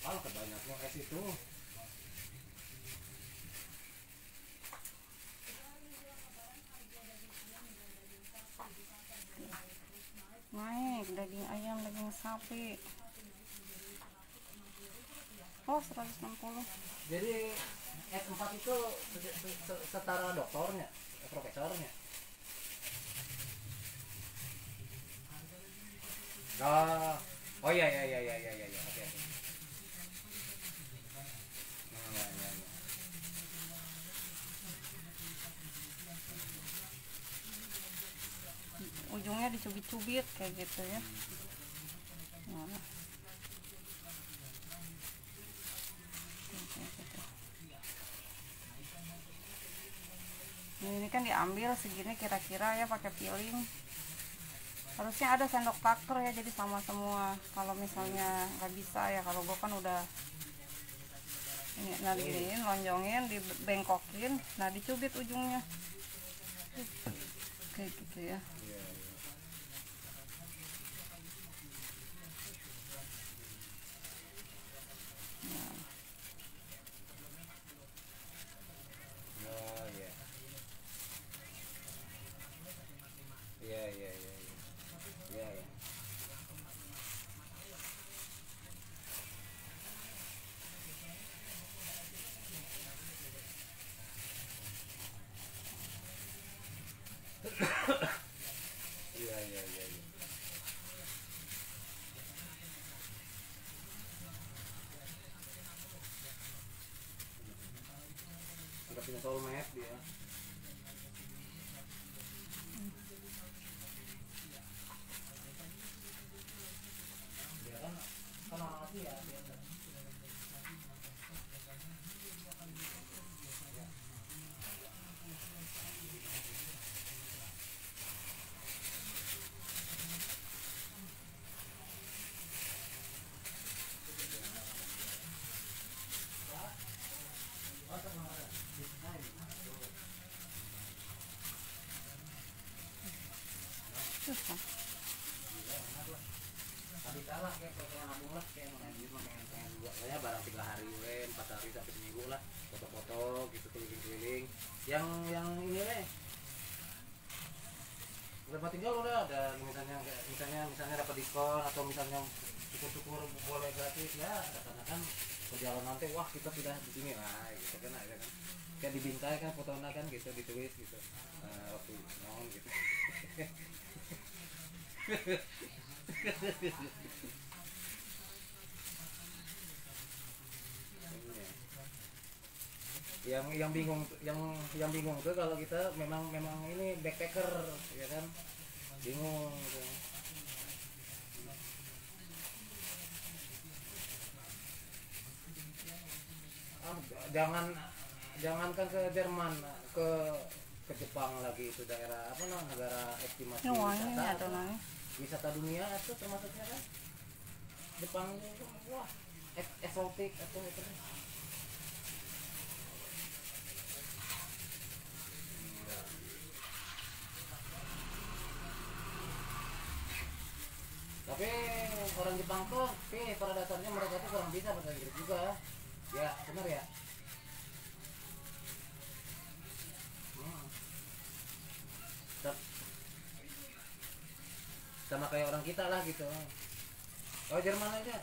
Kalau kebanyakan es itu Naik daging ayam, daging sapi. Oh 160. jadi S4 itu setara doktornya, profesornya. Oh iya. Oke. Ya. Ujungnya dicubit-cubit kayak gitu ya. Nah. Ini kan diambil segini kira-kira ya pakai piling. Harusnya ada sendok taker ya, jadi sama semua. Kalau misalnya nggak bisa ya, kalau gua kan udah ini, nah diginiin, lonjongin, dibengkokin, nah dicubit ujungnya kayak gitu ya. Iya. Udah punya soulmate dia. Dia kan orang Asia biasa. lah kayak nabung lah kayak main duit mah pengen juga saya barang 3 hari 4 hari sampai seminggu lah foto-foto gitu keliling-keliling yang ini tempat tinggal udah ada misalnya dapat diskon atau misalnya syukur-syukur boleh gratis ya karena kan perjalanan teh wah kita sudah di sini lah gitu kan ada kan kayak dibintai kan fotonya kan gitu ditulis gitu waktu mohon gitu yang bingung tuh kalau kita memang ini backpacker ya kan bingung gitu. Jangankan ke Jerman ke Jepang lagi itu daerah apa namanya negara estimasi wisata dunia itu termasuknya kan Jepang itu wah eksotik atau itu tapi orang Jepang tuh pada dasarnya mereka tuh kurang bisa bahasa Inggris juga ya benar ya sama kayak orang kita lah gitu. Oh Jerman aja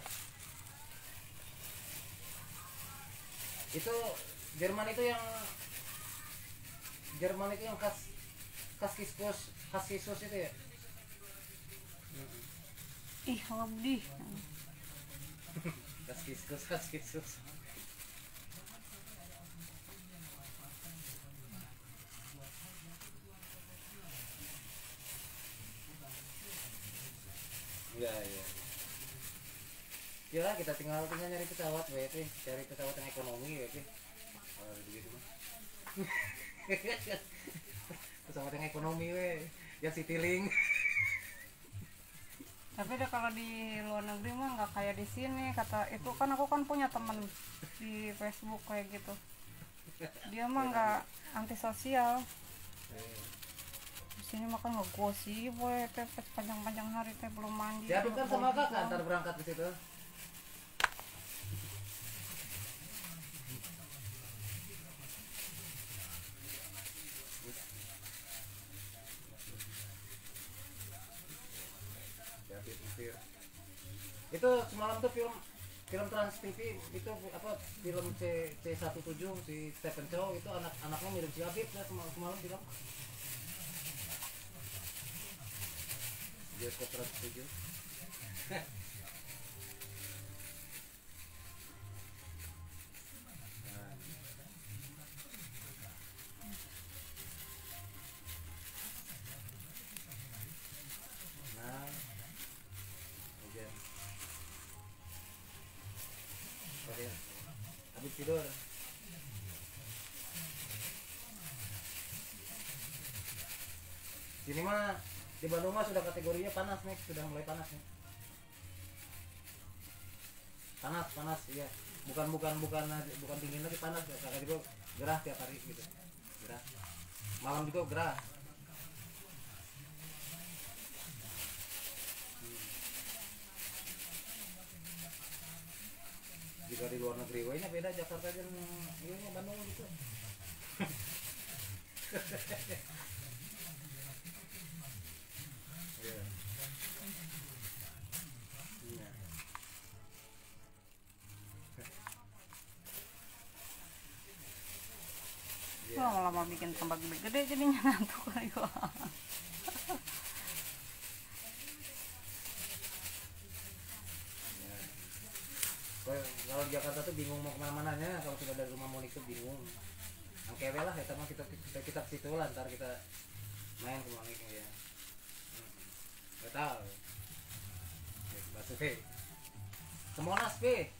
itu Jerman itu yang khas kisus itu ya ih lebih khas kisus ya ya kita tinggal nyari pesawat cari pesawat yang ekonomi ya begitu mah pesawat yang ekonomi yang Citylink. tapi deh kalau di luar negeri mah nggak kayak di sini kata itu kan aku kan punya temen di Facebook kayak gitu dia mah nggak antisosial di sini makan ngegosip teh panjang hari teh belum mandi ya kan sama kakak antar berangkat ke situ itu semalam tuh film Trans TV itu apa film C17 si Stephen Chow itu anaknya mirip si Habib ya semalam bilang bioskop Trans 7 habis tidur sini mah di Bandung mah sudah kategorinya panas nih sudah mulai panas nih panas ya bukan dingin lagi panas ya kakak juga gerah tiap hari gitu gerah malam juga gerah jika di luar negeri nya beda Jakarta aja ini Bandung gitu lama bikin tambah gede jadinya ngantuk kali gua. Kalau di Jakarta tuh bingung mau kemana-mananya kalau sudah dari rumah Monik tuh bingung angkewe lah ya sama kita situ lah ntar kita main ke Monik ya nggak tahu batu ke Monas ini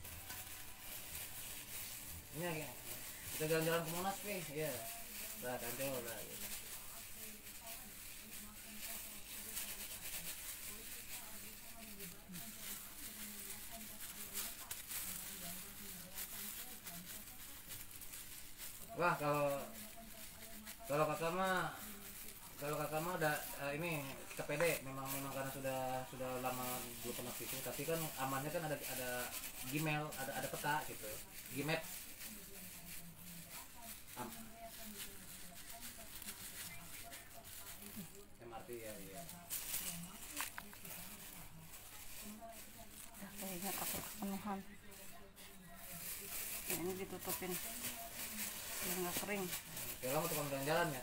ya kita jalan-jalan ke Monas ya lah Ancol lah gitu. Wah kalau kakak mah udah ini KPD memang memang karena sudah lama belum pernah situ, tapi kan amannya kan ada Gmail, ada peta gitu, Gmap. MRT ya, iya. Kayaknya takut kepenuhan. Ya, ini ditutupin biar nggak kering. Ya kamu tukang jalan-jalan ya.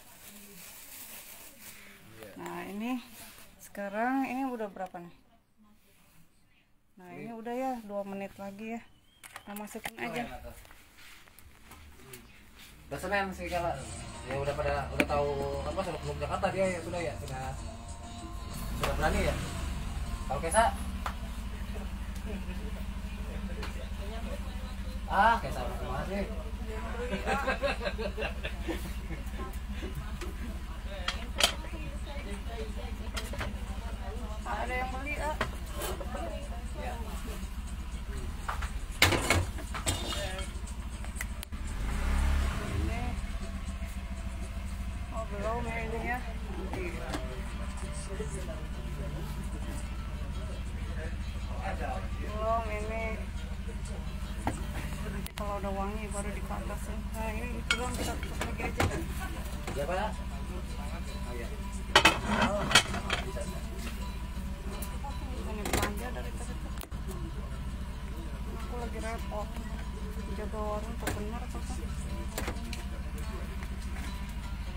Iya. Nah ini sekarang ini udah berapa nih? Nah ini udah ya 2 menit lagi ya. Nah masukin aja. Udah Senin sih kalau ya udah tahu apa sebelum Jakarta dia ya sudah berani ya. Kalau Kesa Kesa mana sih? Ada yang beli Ya. ini. Oh belum ya ini ya. Belum ini. Nanti kalau udah wangi baru di atas. Nah ini belum, kita tutup lagi aja. Ya Pak. Oh iya. Ini belanja dari tadi tuh. Aku lagi repot jaga warung tuh benar apa kan.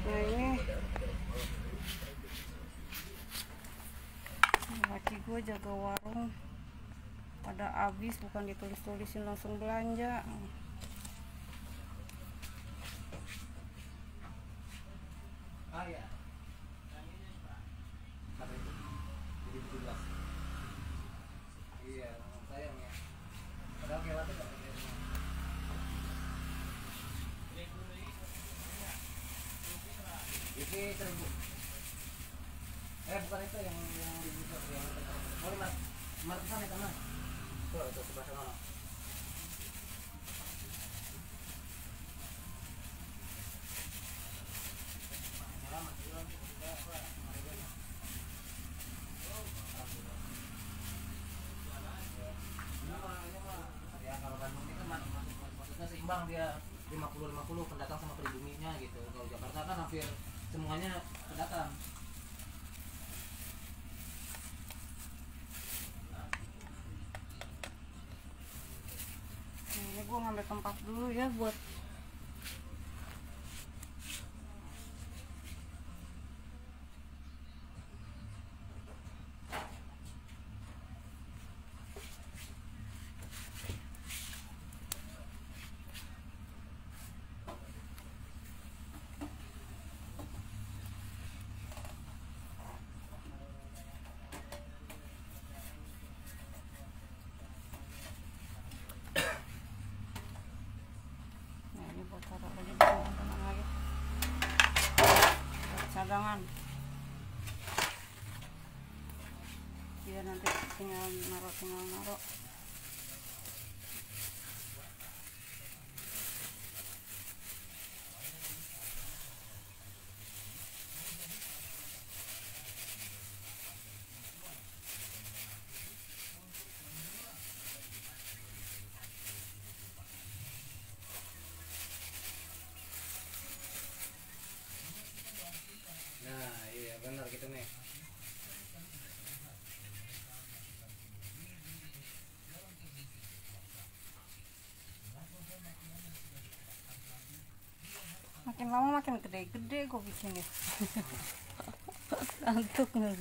Nah ini laki gue jaga warung pada habis, bukan ditulis-tulisin langsung belanja. Iya. Jadi 17. Iya, sayang ya. Padahal kelewatnya nggak pakai rumah. Ini 1000. Bukan itu yang dibuka yang oh 500-an itu mah. Tuh itu sebelah sana. Ya kalau Bandung ini kan maksudnya seimbang, dia 50-50 pendatang sama pribuminya gitu. Kalau Jakarta kan hampir semuanya pendatang. Nah, ini gue ngambil tempat dulu ya buat taruh lagi, tenang lagi, cadangan biar nanti tinggal naruh. Nah iya benar gitu nih. Makin lama makin gede-gede gue bikin ya. Ngantuk nih.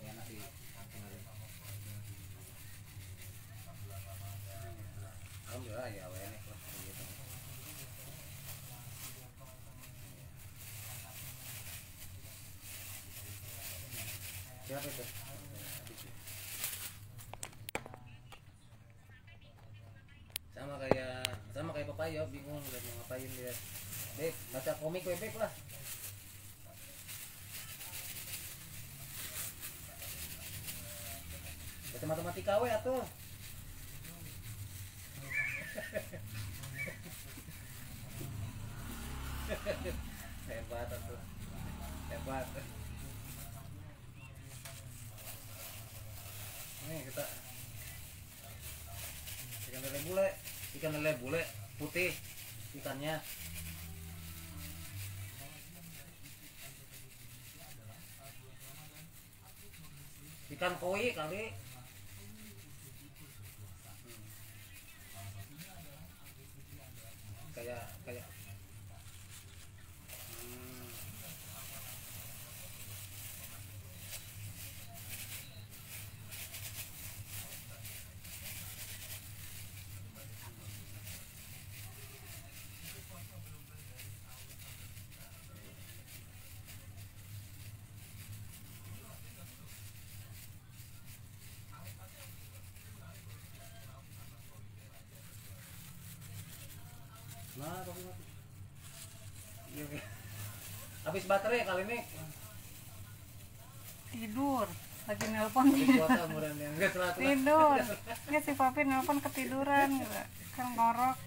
enak sih kemarin. Alhamdulillah ya enak lah gitu. Siapa itu? Sama kayak Papayo, bingung udah mau ngapain dia. Beb, baca komik we Beb lah. Baca matematika we atuh. Hebat atuh. Hebat. Nih kita ikan lele bule putih ikannya. Ikan koi kali. Kayak nah kopi mati. Iya. Habis baterai kali ini. Tidur lagi nelpon Kuota kemudian yang enggak telat. tidur ya si papi nelpon ketiduran kan ngorok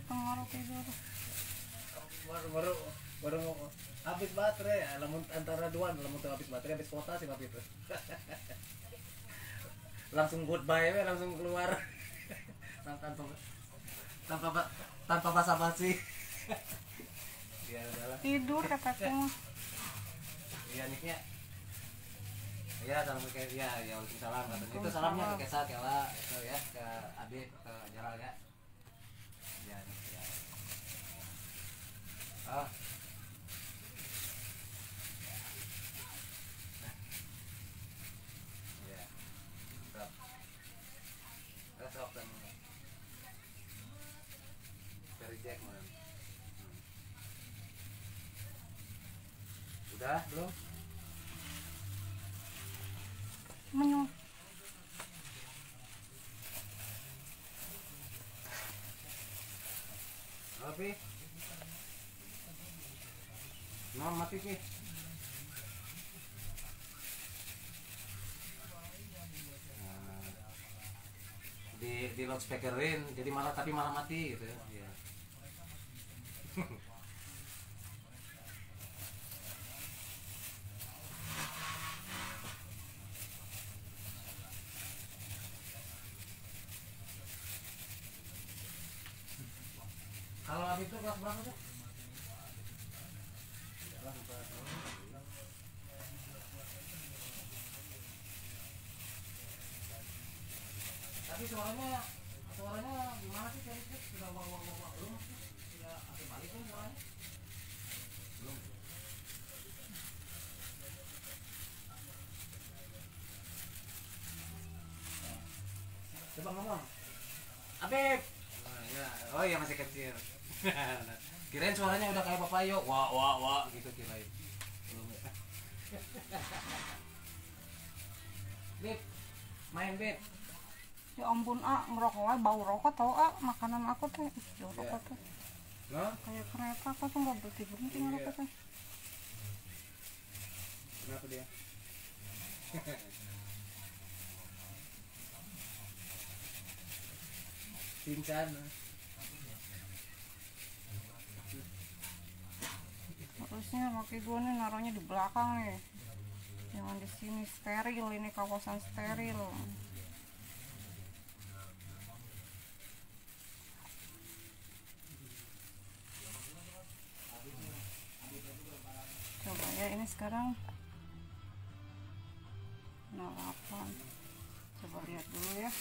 tidur. Baru mau habis baterai ya, lamun antara dua lamun tuh habis baterai habis kuota sih papi itu. Langsung goodbye we, langsung keluar. tanpa basa-basi. Ya udahlah. Tidur kataku mah. Iya niknya. Iya salam ke ya waalaikumsalam katanya. Itu salamnya ke Kesa Kela itu ya ke Adi ke Jalal ya. Ya nih ya. Oh. Ya. Stop. Stop dan reject man. Udah belum? Menyung. Apa? Non mati sih. Di loudspeakerin jadi malah mati gitu ya. Iya. Kalau habis itu kelas berapa tuh? Tapi suaranya gimana sih tadi tuh? Sudah wah belum? Sudah apa balik tuh suaranya? Belum. Coba ngomong. Abib. Oh iya masih kecil. Kirain suaranya udah kayak Papayo. Wah gitu kirain. Belum ya. Bib. Main Bib. Ya ampun ngerokok aja bau rokok tau makanan aku teh jauh rokok tuh No? kayak kereta aku tuh nggak berhenti ngerokok teh. Kenapa dia? Pincan. Harusnya laki gue nih naruhnya di belakang nih, jangan di sini. Steril, ini kawasan steril. Coba ya ini sekarang 08. Coba lihat dulu ya.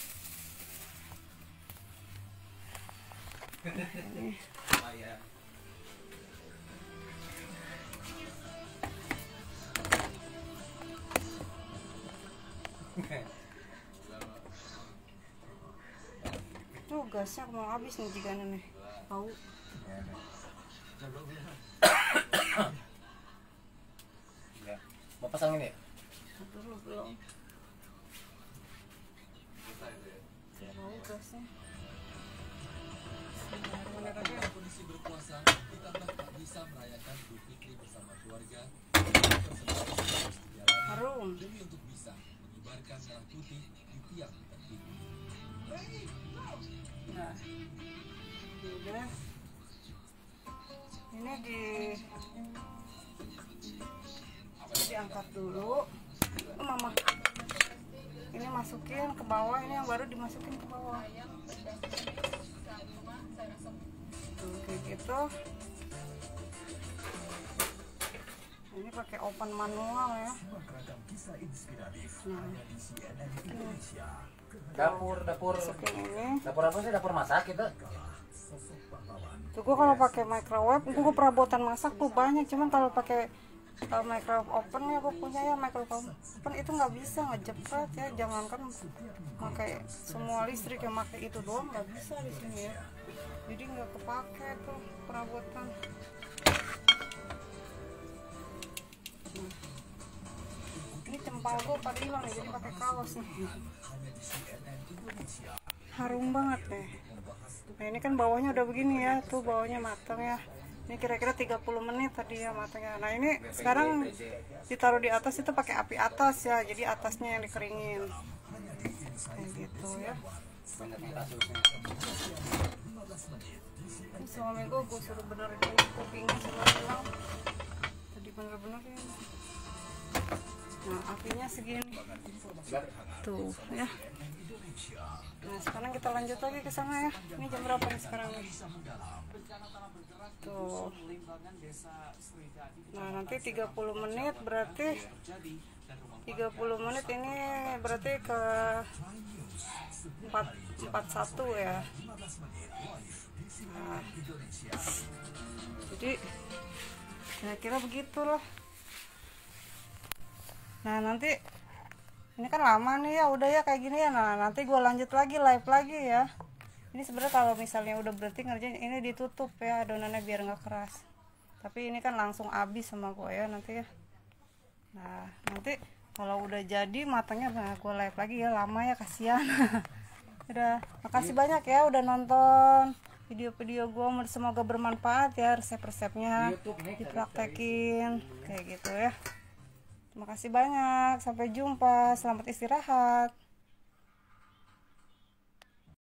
Lumayan. Tuh gasnya mau habis nih jika nih bau. Ya. Mau pasang ini? Dulu belum. Bau gasnya. Kondisi berpuasa ditambah tak bisa merayakan Idul Fitri bersama keluarga Harum. demi untuk bisa mengibarkan merah putih di tiap tertinggi. Nah, udah. Ini diangkat dulu. Oh, mama. Ini masukin ke bawah, ini yang baru dimasukin ke bawah. Tuh, kayak gitu. Ini pakai open manual ya. Nah, Dapur masukin ini. dapur apa sih? Dapur masak gitu. Tuh gua kalau pakai microwave, gua perabotan masak tuh banyak. Cuman kalau pakai microwave open ya, gua punya ya microwave open itu nggak bisa ngejepret ya. Jangankan pakai semua listrik yang pakai itu doang nggak bisa di sini ya. Jadi nggak kepake tuh perabotan. Ini cempal gua pada hilang nih, jadi pakai kaos nih. Harum banget deh. Nah ini kan bawahnya udah begini ya, tuh bawahnya matang ya. Ini kira-kira 30 menit tadi ya matangnya. Nah ini sekarang ditaruh di atas itu pakai api atas ya, jadi atasnya yang dikeringin kayak gitu ya. Ini suami gue suruh benerin kupingnya sama hilang tadi bener-benerin. Nah apinya segini tuh ya. Nah sekarang kita lanjut lagi ke sana ya. Ini jam berapa nih sekarang nih? Tuh. Nah nanti 30 menit berarti 30 menit ini berarti ke 41 ya. Nah, jadi kira-kira begitulah. Nah nanti ini kan lama nih ya, udah ya kayak gini ya. Nah nanti gue lanjut lagi live lagi ya. Ini sebenarnya kalau misalnya udah berarti ngerjain ini ditutup ya adonannya biar nggak keras. Tapi ini kan langsung habis sama gue ya nanti ya. Nah nanti kalau udah jadi matangnya, nah gue live lagi ya, lama ya kasihan. Udah, makasih banyak ya udah nonton video-video gue, semoga bermanfaat ya resep-resepnya dipraktekin kayak gitu ya. Terima kasih banyak, sampai jumpa, selamat istirahat.